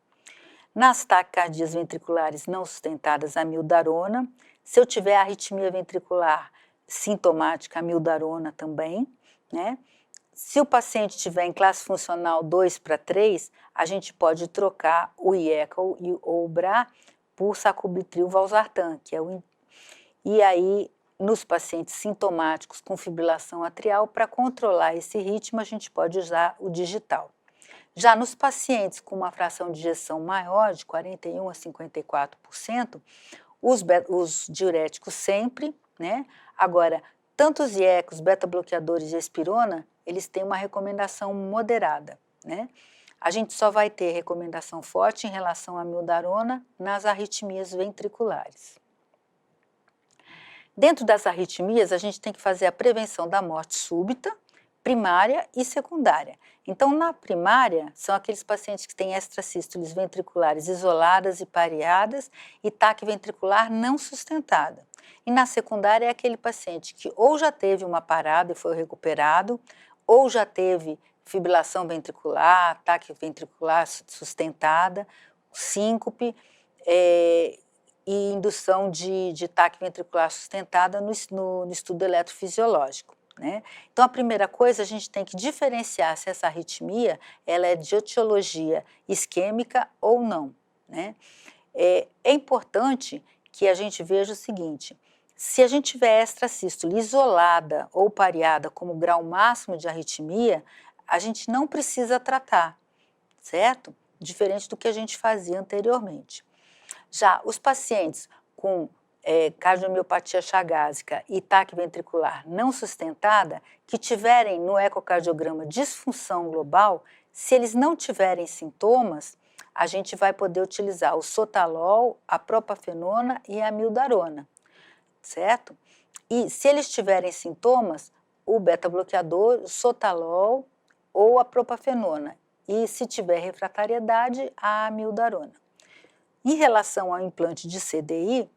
Nas taquicardias ventriculares não sustentadas, a mildarona. Se eu tiver arritmia ventricular sintomática, a mildarona também, né? Se o paciente estiver em classe funcional 2 para 3, a gente pode trocar o IECA ou o BRA por sacubitril valsartan, que é o... E aí, nos pacientes sintomáticos com fibrilação atrial, para controlar esse ritmo, a gente pode usar o digital. Já nos pacientes com uma fração de ejeção maior, de 41% a 54%, os diuréticos sempre, né? Agora, tanto os IECA, os beta-bloqueadores e a espirona, eles têm uma recomendação moderada, né? A gente só vai ter recomendação forte em relação à mildarona nas arritmias ventriculares. Dentro das arritmias, a gente tem que fazer a prevenção da morte súbita, primária e secundária. Então, na primária, são aqueles pacientes que têm extrasístoles ventriculares isoladas e pareadas e taque ventricular não sustentada. E na secundária é aquele paciente que ou já teve uma parada e foi recuperado, ou já teve fibrilação ventricular, ataque ventricular sustentada, síncope e indução de taque ventricular sustentada no estudo eletrofisiológico, né? Então, a primeira coisa, a gente tem que diferenciar se essa arritmia ela é de etiologia isquêmica ou não, né? É importante que a gente veja o seguinte: se a gente tiver extrasístole isolada ou pareada como grau máximo de arritmia, a gente não precisa tratar, certo? Diferente do que a gente fazia anteriormente. Já os pacientes com cardiomiopatia chagásica e taque ventricular não sustentada, que tiverem no ecocardiograma disfunção global, se eles não tiverem sintomas, a gente vai poder utilizar o sotalol, a propafenona e a mildarona, certo? E se eles tiverem sintomas, o beta-bloqueador, o sotalol ou a propafenona. E se tiver refratariedade, a amildarona. Em relação ao implante de CDI,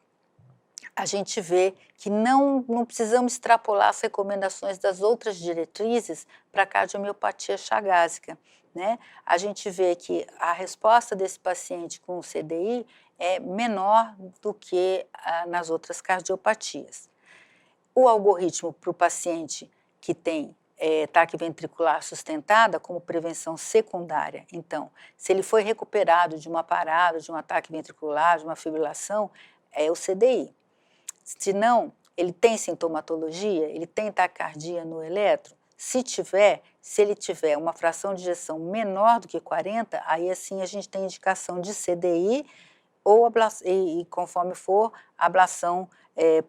a gente vê que não precisamos extrapolar as recomendações das outras diretrizes para a cardiomiopatia chagásica, né? A gente vê que a resposta desse paciente com CDI é menor do que nas outras cardiopatias. O algoritmo para o paciente que tem taque ventricular sustentada como prevenção secundária. Então, se ele foi recuperado de uma parada, de um ataque ventricular, de uma fibrilação, é o CDI. Se não, ele tem sintomatologia, ele tem taquicardia no eletro, se ele tiver uma fração de ejeção menor do que 40, aí assim a gente tem indicação de CDI ou e conforme for, ablação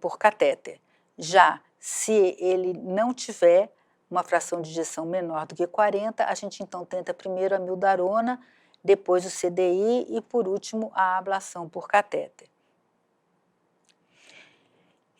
por catéter. Já se ele não tiver uma fração de ejeção menor do que 40, a gente então tenta primeiro a mildarona, depois o CDI e por último a ablação por catéter.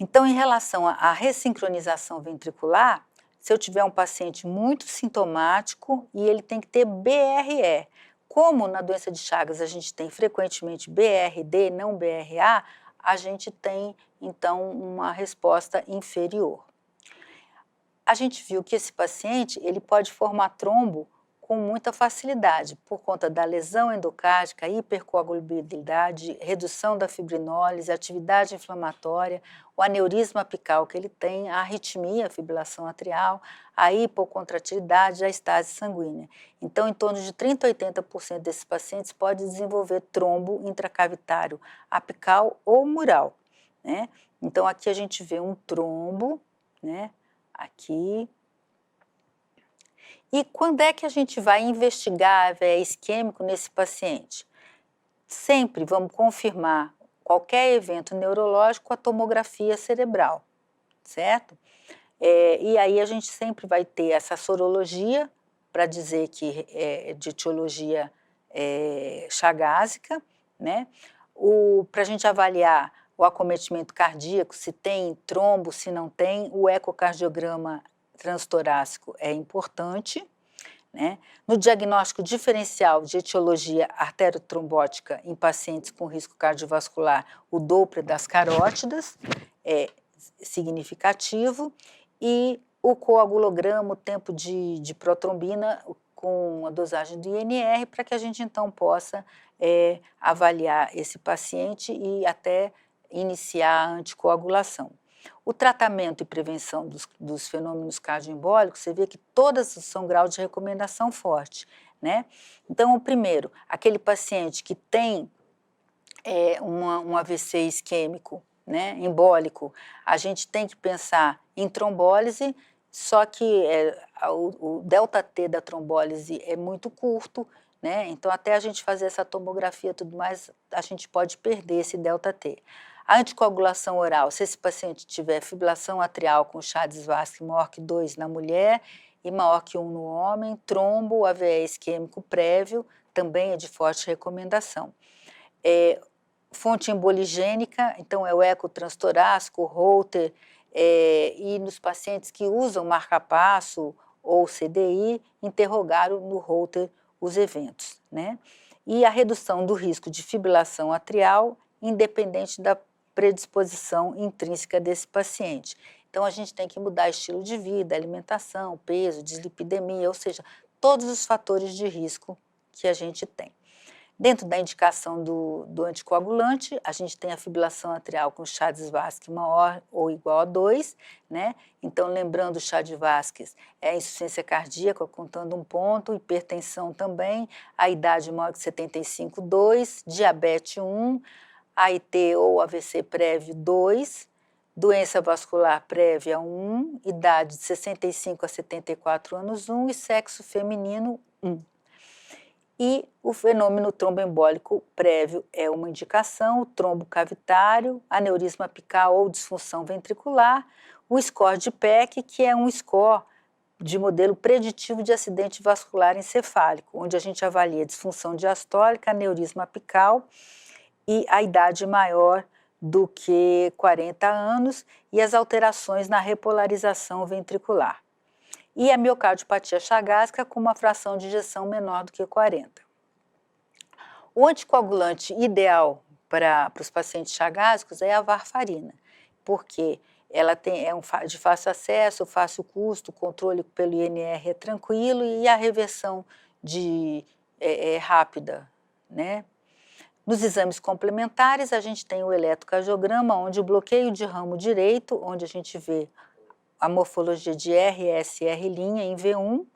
Então, em relação à ressincronização ventricular, se eu tiver um paciente muito sintomático e ele tem que ter BRE, como na doença de Chagas a gente tem frequentemente BRD, não BRA, a gente tem, então, uma resposta inferior. A gente viu que esse paciente ele pode formar trombo com muita facilidade, por conta da lesão endocárdica, hipercoagulabilidade, redução da fibrinólise, atividade inflamatória, o aneurisma apical que ele tem, a arritmia, a fibrilação atrial, a hipocontratilidade, a estase sanguínea. Então, em torno de 30% a 80% desses pacientes pode desenvolver trombo intracavitário apical ou mural, né? Então, aqui a gente vê um trombo, né? Aqui. E quando é que a gente vai investigar AVE isquêmico nesse paciente? Sempre vamos confirmar qualquer evento neurológico com a tomografia cerebral, certo? E aí a gente sempre vai ter essa sorologia para dizer que é de etiologia chagásica, né? Para a gente avaliar o acometimento cardíaco, se tem trombo, se não tem, o ecocardiograma transtorácico é importante, né? No diagnóstico diferencial de etiologia arteriotrombótica em pacientes com risco cardiovascular, o Doppler das carótidas é significativo e o coagulograma, o tempo de protrombina com a dosagem do INR, para que a gente então possa avaliar esse paciente e até iniciar a anticoagulação. O tratamento e prevenção dos fenômenos cardioembólicos, você vê que todas são grau de recomendação forte, né? Então, o primeiro, aquele paciente que tem um AVC isquêmico, né, embólico, a gente tem que pensar em trombólise, só que o delta T da trombólise é muito curto, né? Então, até a gente fazer essa tomografia e tudo mais, a gente pode perder esse delta T. A anticoagulação oral, se esse paciente tiver fibrilação atrial com Chades-Vasque maior que 2 na mulher e maior que 1 no homem, trombo, AVE isquêmico prévio, também é de forte recomendação. Fonte emboligênica, então é o ecotranstorácico, o Holter, e nos pacientes que usam marca-passo ou CDI, interrogaram no Holter os eventos, né? E a redução do risco de fibrilação atrial, independente da predisposição intrínseca desse paciente. Então, a gente tem que mudar estilo de vida, alimentação, peso, dislipidemia, ou seja, todos os fatores de risco que a gente tem. Dentro da indicação do anticoagulante, a gente tem a fibrilação atrial com Chades-Vasque maior ou igual a 2, né? Então, lembrando o Chades-Vasque, é a insuficiência cardíaca, contando um ponto, hipertensão também, a idade maior que 75, 2, diabetes 1, AIT ou AVC prévio 2, doença vascular prévia 1, idade de 65 a 74 anos 1 e sexo feminino 1. E o fenômeno tromboembólico prévio é uma indicação, o trombo cavitário, aneurisma apical ou disfunção ventricular, o score de PEC, que é um score de modelo preditivo de acidente vascular encefálico, onde a gente avalia disfunção diastólica, aneurisma apical e a idade maior do que 40 anos e as alterações na repolarização ventricular. E a miocardiopatia chagásica com uma fração de ejeção menor do que 40. O anticoagulante ideal para os pacientes chagásicos é a varfarina, porque ela é de fácil acesso, fácil custo, o controle pelo INR é tranquilo e a reversão é rápida, né? Nos exames complementares, a gente tem o eletrocardiograma, onde o bloqueio de ramo direito, onde a gente vê a morfologia de RS e R' em V1,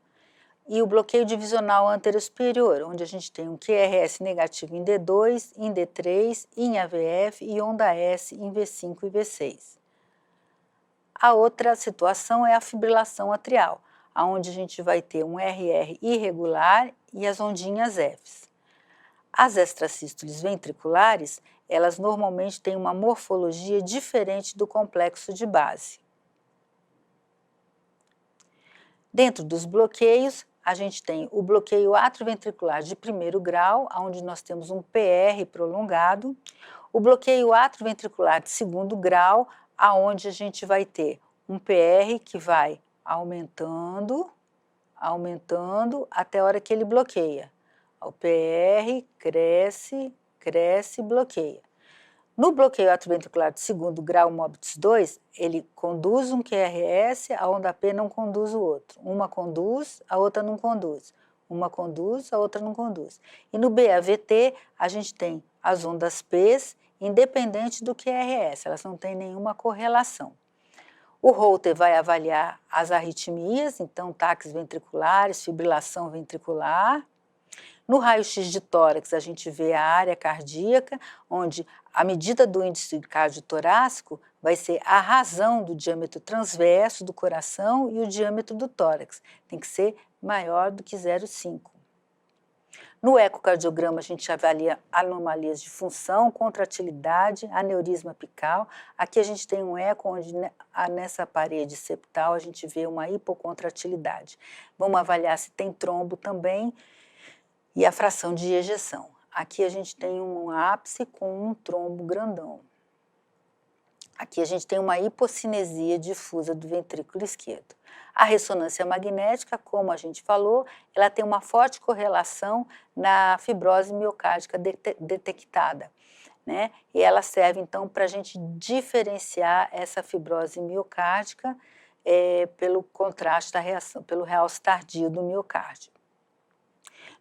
e o bloqueio divisional anterior-superior, onde a gente tem um QRS negativo em D2, em D3, em AVF e onda S em V5 e V6. A outra situação é a fibrilação atrial, onde a gente vai ter um RR irregular e as ondinhas Fs. As extrasístoles ventriculares, elas normalmente têm uma morfologia diferente do complexo de base. Dentro dos bloqueios, a gente tem o bloqueio atrioventricular de primeiro grau, onde nós temos um PR prolongado, o bloqueio atrioventricular de segundo grau, aonde a gente vai ter um PR que vai aumentando, aumentando, até a hora que ele bloqueia. O PR cresce, cresce, bloqueia. No bloqueio atrioventricular de segundo grau MOBITS 2, ele conduz um QRS, a onda P não conduz o outro. Uma conduz, a outra não conduz. Uma conduz, a outra não conduz. E no BAVT, a gente tem as ondas P's, independente do QRS, elas não têm nenhuma correlação. O Holter vai avaliar as arritmias, então taques ventriculares, fibrilação ventricular. No raio-x de tórax, a gente vê a área cardíaca, onde a medida do índice cardiotorácico vai ser a razão do diâmetro transverso do coração e o diâmetro do tórax. Tem que ser maior do que 0,5. No ecocardiograma, a gente avalia anomalias de função, contratilidade, aneurisma apical. Aqui a gente tem um eco onde nessa parede septal a gente vê uma hipocontratilidade. Vamos avaliar se tem trombo também e a fração de ejeção. Aqui a gente tem um ápice com um trombo grandão. Aqui a gente tem uma hipocinesia difusa do ventrículo esquerdo. A ressonância magnética, como a gente falou, ela tem uma forte correlação na fibrose miocárdica detectada, né? E ela serve, então, para a gente diferenciar essa fibrose miocárdica pelo contraste da reação, pelo realce tardio do miocárdio.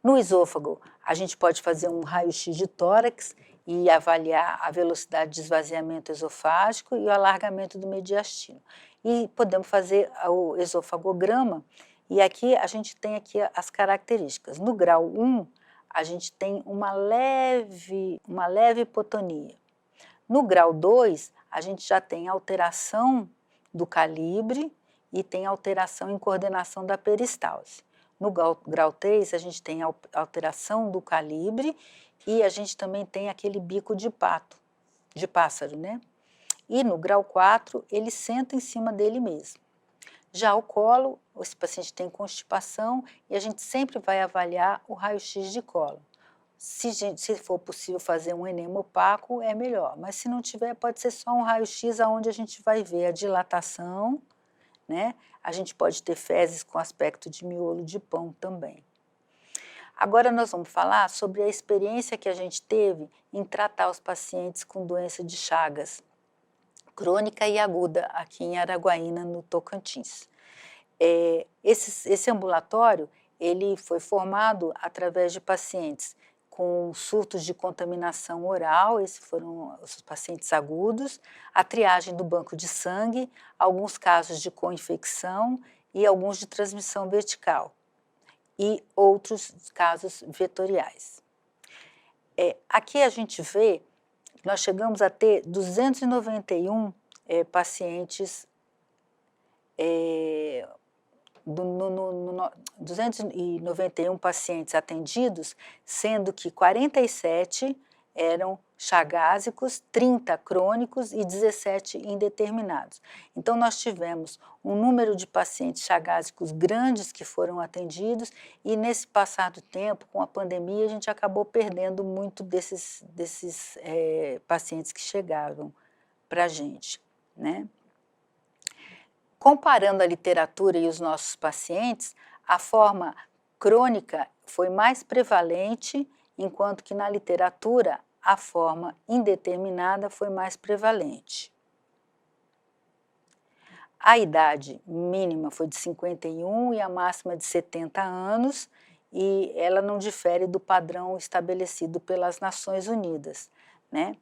No esôfago, a gente pode fazer um raio-x de tórax e avaliar a velocidade de esvaziamento esofágico e o alargamento do mediastino. E podemos fazer o esofagograma, e aqui a gente tem aqui as características. No grau 1, a gente tem uma leve hipotonia. No grau 2, a gente já tem alteração do calibre e tem alteração em coordenação da peristalse. No grau 3, a gente tem alteração do calibre e a gente também tem aquele bico de pássaro, né? E no grau 4, ele senta em cima dele mesmo. Já o colo, esse paciente tem constipação e a gente sempre vai avaliar o raio-x de colo. Se for possível fazer um enema opaco, é melhor, mas se não tiver, pode ser só um raio-x onde a gente vai ver a dilatação, né? A gente pode ter fezes com aspecto de miolo de pão também. Agora nós vamos falar sobre a experiência que a gente teve em tratar os pacientes com doença de Chagas, crônica e aguda, aqui em Araguaína, no Tocantins. Esse ambulatório, ele foi formado através de pacientes com surtos de contaminação oral, esses foram os pacientes agudos, a triagem do banco de sangue, alguns casos de co-infecção e alguns de transmissão vertical, e outros casos vetoriais. Aqui a gente vê, nós chegamos a ter 291 pacientes, 291 pacientes atendidos, sendo que 47 eram chagásicos, 30 crônicos e 17 indeterminados. Então, nós tivemos um número de pacientes chagásicos grandes que foram atendidos e, nesse passado tempo, com a pandemia, a gente acabou perdendo muito desses pacientes que chegavam para a gente, né? Comparando a literatura e os nossos pacientes, a forma crônica foi mais prevalente, enquanto que na literatura a forma indeterminada foi mais prevalente. A idade mínima foi de 51 e a máxima de 70 anos, e ela não difere do padrão estabelecido pelas Nações Unidas, né?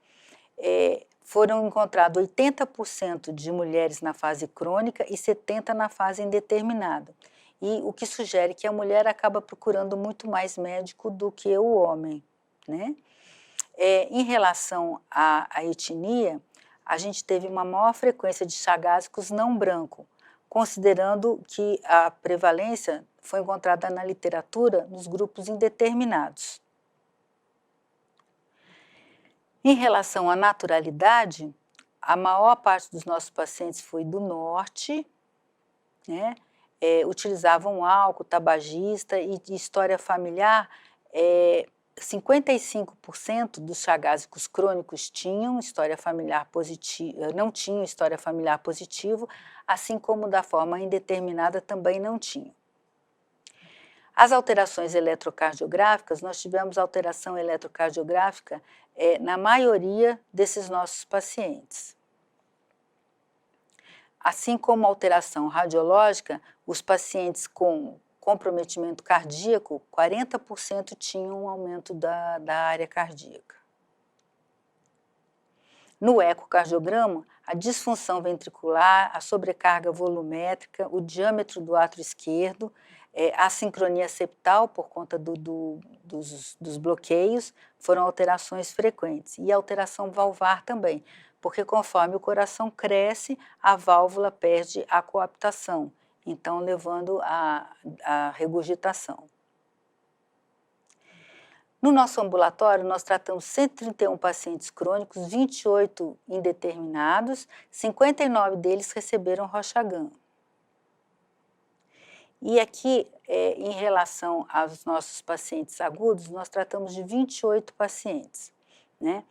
Foram encontrados 80% de mulheres na fase crônica e 70% na fase indeterminada. E o que sugere que a mulher acaba procurando muito mais médico do que o homem, né? Em relação à etnia, a gente teve uma maior frequência de chagásicos não branco, considerando que a prevalência foi encontrada na literatura nos grupos indeterminados. Em relação à naturalidade, a maior parte dos nossos pacientes foi do norte, né? Utilizavam álcool, tabagista e história familiar 55% dos chagásicos crônicos tinham história familiar positiva, não tinham história familiar positiva, assim como da forma indeterminada também não tinham. As alterações eletrocardiográficas, nós tivemos alteração eletrocardiográfica na maioria desses nossos pacientes. Assim como alteração radiológica, os pacientes com comprometimento cardíaco, 40% tinham um aumento da área cardíaca. No ecocardiograma, a disfunção ventricular, a sobrecarga volumétrica, o diâmetro do átrio esquerdo, a sincronia septal por conta dos bloqueios foram alterações frequentes. E a alteração valvar também, porque conforme o coração cresce, a válvula perde a coaptação, então levando à regurgitação. No nosso ambulatório, nós tratamos 131 pacientes crônicos, 28 indeterminados, 59 deles receberam Roxagan. E aqui, em relação aos nossos pacientes agudos, nós tratamos de 28 pacientes, né?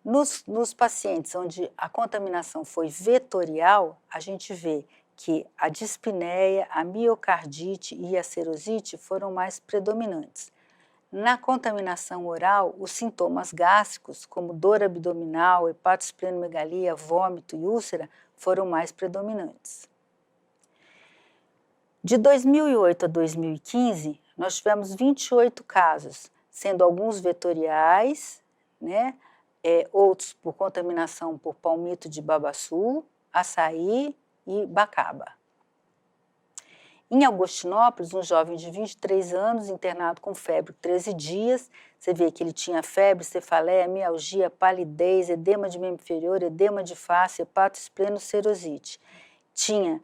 Nos pacientes onde a contaminação foi vetorial, a gente vê que a dispneia, a miocardite e a serosite foram mais predominantes. Na contaminação oral, os sintomas gástricos, como dor abdominal, hepatosplenomegalia, vômito e úlcera, foram mais predominantes. De 2008 a 2015, nós tivemos 28 casos, sendo alguns vetoriais, né, outros por contaminação por palmito de babaçu, açaí e bacaba. Em Augustinópolis, um jovem de 23 anos, internado com febre 13 dias, você vê que ele tinha febre, cefaleia, mialgia, palidez, edema de membro inferior, edema de face, hepatosplenocerosite. Tinha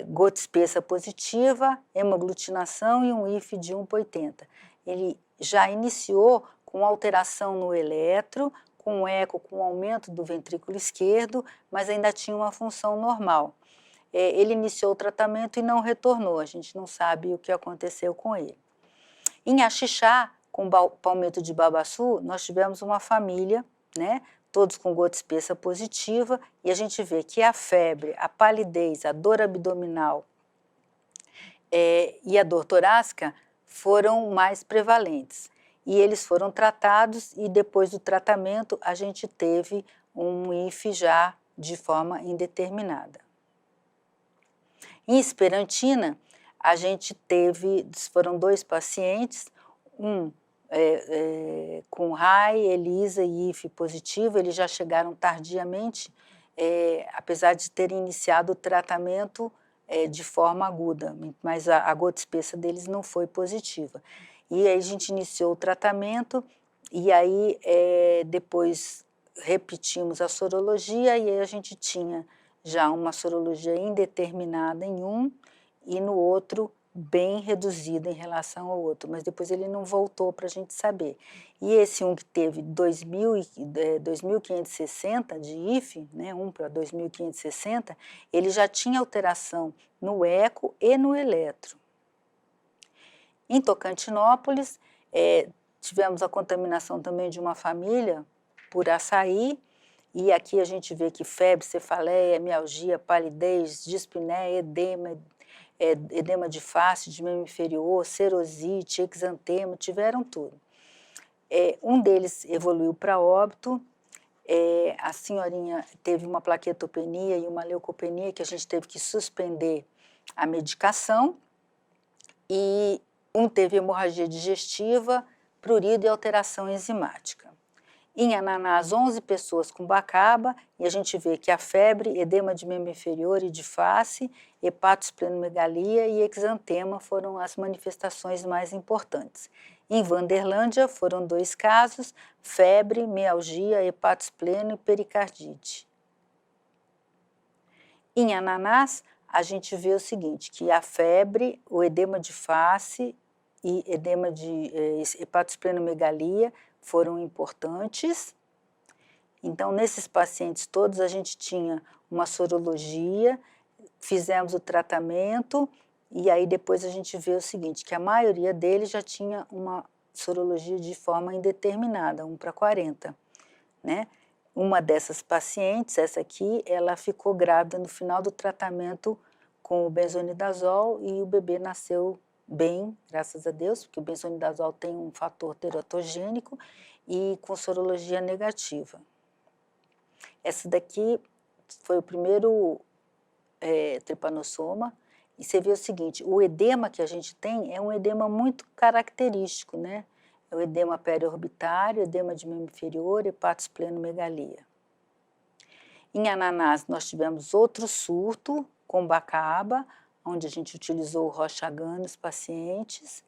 gota espessa positiva, hemaglutinação e um IF de 1/80. Ele já iniciou com alteração no eletro, com eco, com aumento do ventrículo esquerdo, mas ainda tinha uma função normal. Ele iniciou o tratamento e não retornou, a gente não sabe o que aconteceu com ele. Em Axixá, com palmito de babaçu, nós tivemos uma família, né, todos com gota espessa positiva, e a gente vê que a febre, a palidez, a dor abdominal e a dor torácica foram mais prevalentes. E eles foram tratados e depois do tratamento a gente teve um IF já de forma indeterminada. Em Esperantina, a gente foram 2 pacientes, um com RAI, ELISA e IF positivo, eles já chegaram tardiamente, apesar de terem iniciado o tratamento de forma aguda, mas a gota espessa deles não foi positiva. E aí a gente iniciou o tratamento e aí depois repetimos a sorologia e aí a gente tinha já uma sorologia indeterminada em um e no outro bem reduzida em relação ao outro, mas depois ele não voltou para a gente saber. E esse um que teve 2.560 de IF, né, 1 para 2.560, ele já tinha alteração no eco e no eletro. Em Tocantinópolis, tivemos a contaminação também de uma família por açaí, e aqui a gente vê que febre, cefaleia, mialgia, palidez, dispneia, edema de face, de membro inferior, serosite, exantema, tiveram tudo. Um deles evoluiu para óbito, a senhorinha teve uma plaquetopenia e uma leucopenia que a gente teve que suspender a medicação, e um teve hemorragia digestiva, prurido e alteração enzimática. Em Ananás, 11 pessoas com bacaba, e a gente vê que a febre, edema de membro inferior e de face, hepatosplenomegalia e exantema foram as manifestações mais importantes. Em Vanderlândia, foram 2 casos, febre, mialgia, hepatospleno e pericardite. Em Ananás, a gente vê o seguinte, que a febre, o edema de face e edema de hepatosplenomegalia foram importantes. Então, nesses pacientes todos, a gente tinha uma sorologia, fizemos o tratamento, e aí depois a gente vê o seguinte, que a maioria deles já tinha uma sorologia de forma indeterminada, 1 para 40, né? Uma dessas pacientes, essa aqui, ela ficou grávida no final do tratamento com o benzonidazol e o bebê nasceu bem, graças a Deus, porque o benzonidazol tem um fator teratogênico e com sorologia negativa. Essa daqui foi o primeiro tripanossoma, e você vê o seguinte, o edema que a gente tem é um edema muito característico, né? É o edema periorbitário, edema de membro inferior, hepatosplenomegalia. Em Ananás, nós tivemos outro surto com Bacaba, onde a gente utilizou o Rochagan nos pacientes.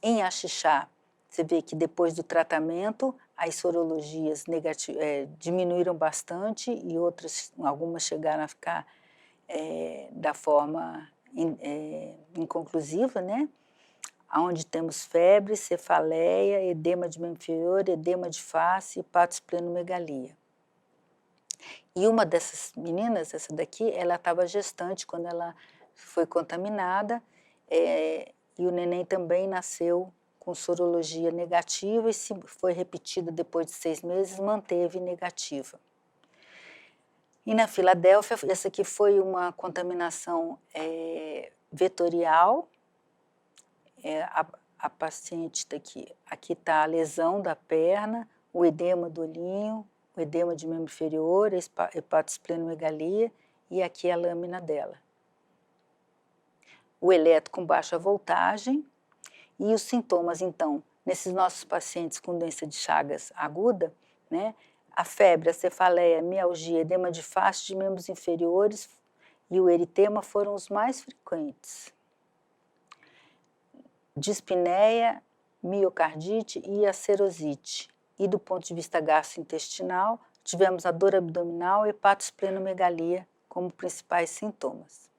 Em Axixá, você vê que depois do tratamento, as sorologias diminuíram bastante e algumas chegaram a ficar da forma inconclusiva, né? Onde temos febre, cefaleia, edema de membro inferior, edema de face e hepatosplenomegalia. E uma dessas meninas, essa daqui, ela estava gestante quando ela foi contaminada, e o neném também nasceu com sorologia negativa e se foi repetida depois de 6 meses, manteve negativa. E na Filadélfia, essa aqui foi uma contaminação vetorial, a paciente está aqui está a lesão da perna, o edema do olhinho, o edema de membro inferior, hepatosplenomegalia e aqui a lâmina dela. O eletro com baixa voltagem e os sintomas, então, nesses nossos pacientes com doença de Chagas aguda, né? A febre, a cefaleia, a mialgia, edema de face de membros inferiores e o eritema foram os mais frequentes. Dispneia, miocardite e acerosite. E do ponto de vista gastrointestinal, tivemos a dor abdominal e hepatosplenomegalia como principais sintomas.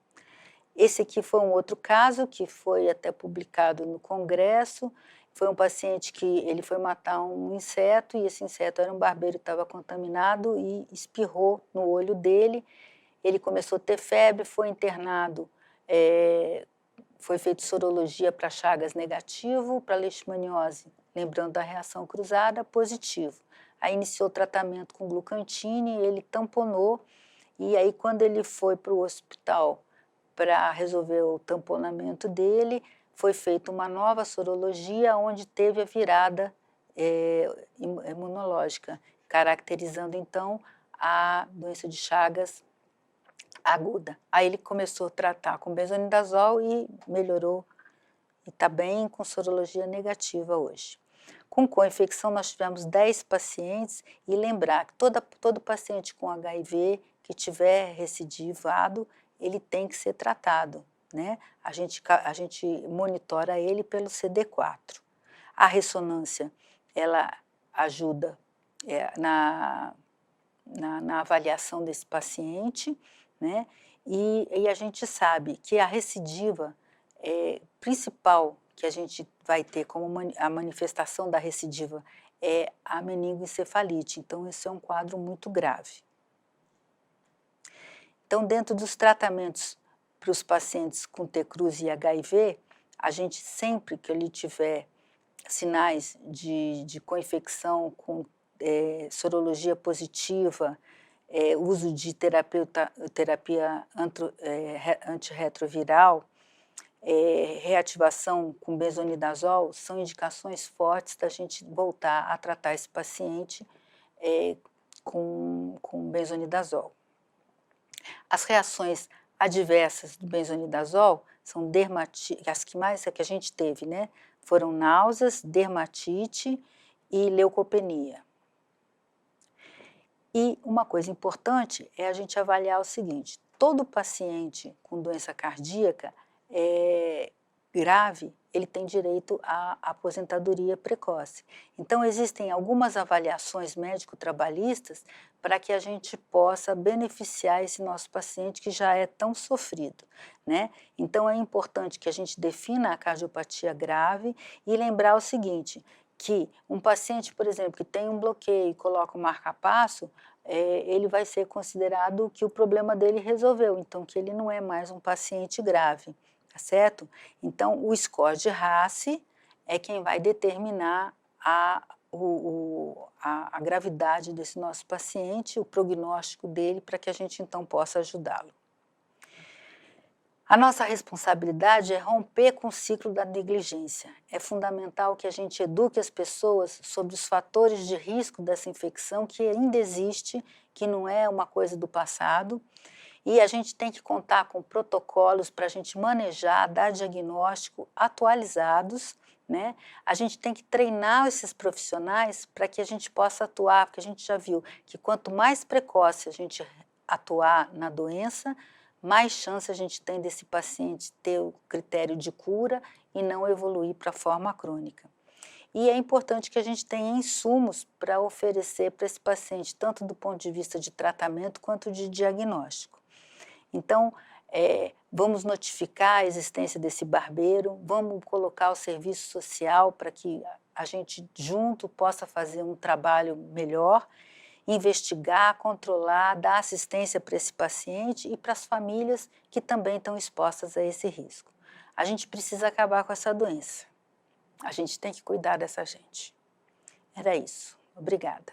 Esse aqui foi um outro caso que foi até publicado no congresso. Foi um paciente que ele foi matar um inseto e esse inseto era um barbeiro que estava contaminado e espirrou no olho dele. Ele começou a ter febre, foi internado, foi feito sorologia para Chagas negativo, para leishmaniose, lembrando da reação cruzada, positivo. Aí iniciou o tratamento com glucantine, ele tamponou e aí quando ele foi para o hospital para resolver o tamponamento dele, foi feita uma nova sorologia onde teve a virada imunológica, caracterizando então a doença de Chagas aguda. Aí ele começou a tratar com benzonidazol e melhorou e está bem com sorologia negativa hoje. Com co-infecção nós tivemos 10 pacientes e lembrar que todo paciente com HIV que tiver recidivado, ele tem que ser tratado, né? A gente monitora ele pelo CD4. A ressonância, ela ajuda na avaliação desse paciente, né? E a gente sabe que a recidiva principal que a gente vai ter como a manifestação da recidiva é a meningoencefalite. Então, esse é um quadro muito grave. Então, dentro dos tratamentos para os pacientes com T-Cruz e HIV, a gente sempre que ele tiver sinais de co-infecção com sorologia positiva, uso de terapia antirretroviral, reativação com benzonidazol, são indicações fortes da gente voltar a tratar esse paciente com benzonidazol. As reações adversas do benzonidazol são as que a gente teve, né? Foram náuseas, dermatite e leucopenia. E uma coisa importante é a gente avaliar o seguinte, todo paciente com doença cardíaca grave, ele tem direito à aposentadoria precoce. Então, existem algumas avaliações médico-trabalhistas para que a gente possa beneficiar esse nosso paciente que já é tão sofrido, né? Então, é importante que a gente defina a cardiopatia grave e lembrar o seguinte, que um paciente, por exemplo, que tem um bloqueio e coloca um marca-passo, ele vai ser considerado que o problema dele resolveu, então que ele não é mais um paciente grave, tá certo? Então, o score de RACE é quem vai determinar a gravidade desse nosso paciente, o prognóstico dele, para que a gente então possa ajudá-lo. A nossa responsabilidade é romper com o ciclo da negligência. É fundamental que a gente eduque as pessoas sobre os fatores de risco dessa infecção que ainda existe, que não é uma coisa do passado, e a gente tem que contar com protocolos para a gente manejar, dar diagnóstico atualizados, né? A gente tem que treinar esses profissionais para que a gente possa atuar, porque a gente já viu que quanto mais precoce a gente atuar na doença, mais chance a gente tem desse paciente ter o critério de cura e não evoluir para a forma crônica. E é importante que a gente tenha insumos para oferecer para esse paciente, tanto do ponto de vista de tratamento quanto de diagnóstico. Então, vamos notificar a existência desse barbeiro, vamos colocar o serviço social para que a gente junto possa fazer um trabalho melhor, investigar, controlar, dar assistência para esse paciente e para as famílias que também estão expostas a esse risco. A gente precisa acabar com essa doença. A gente tem que cuidar dessa gente. Era isso. Obrigada.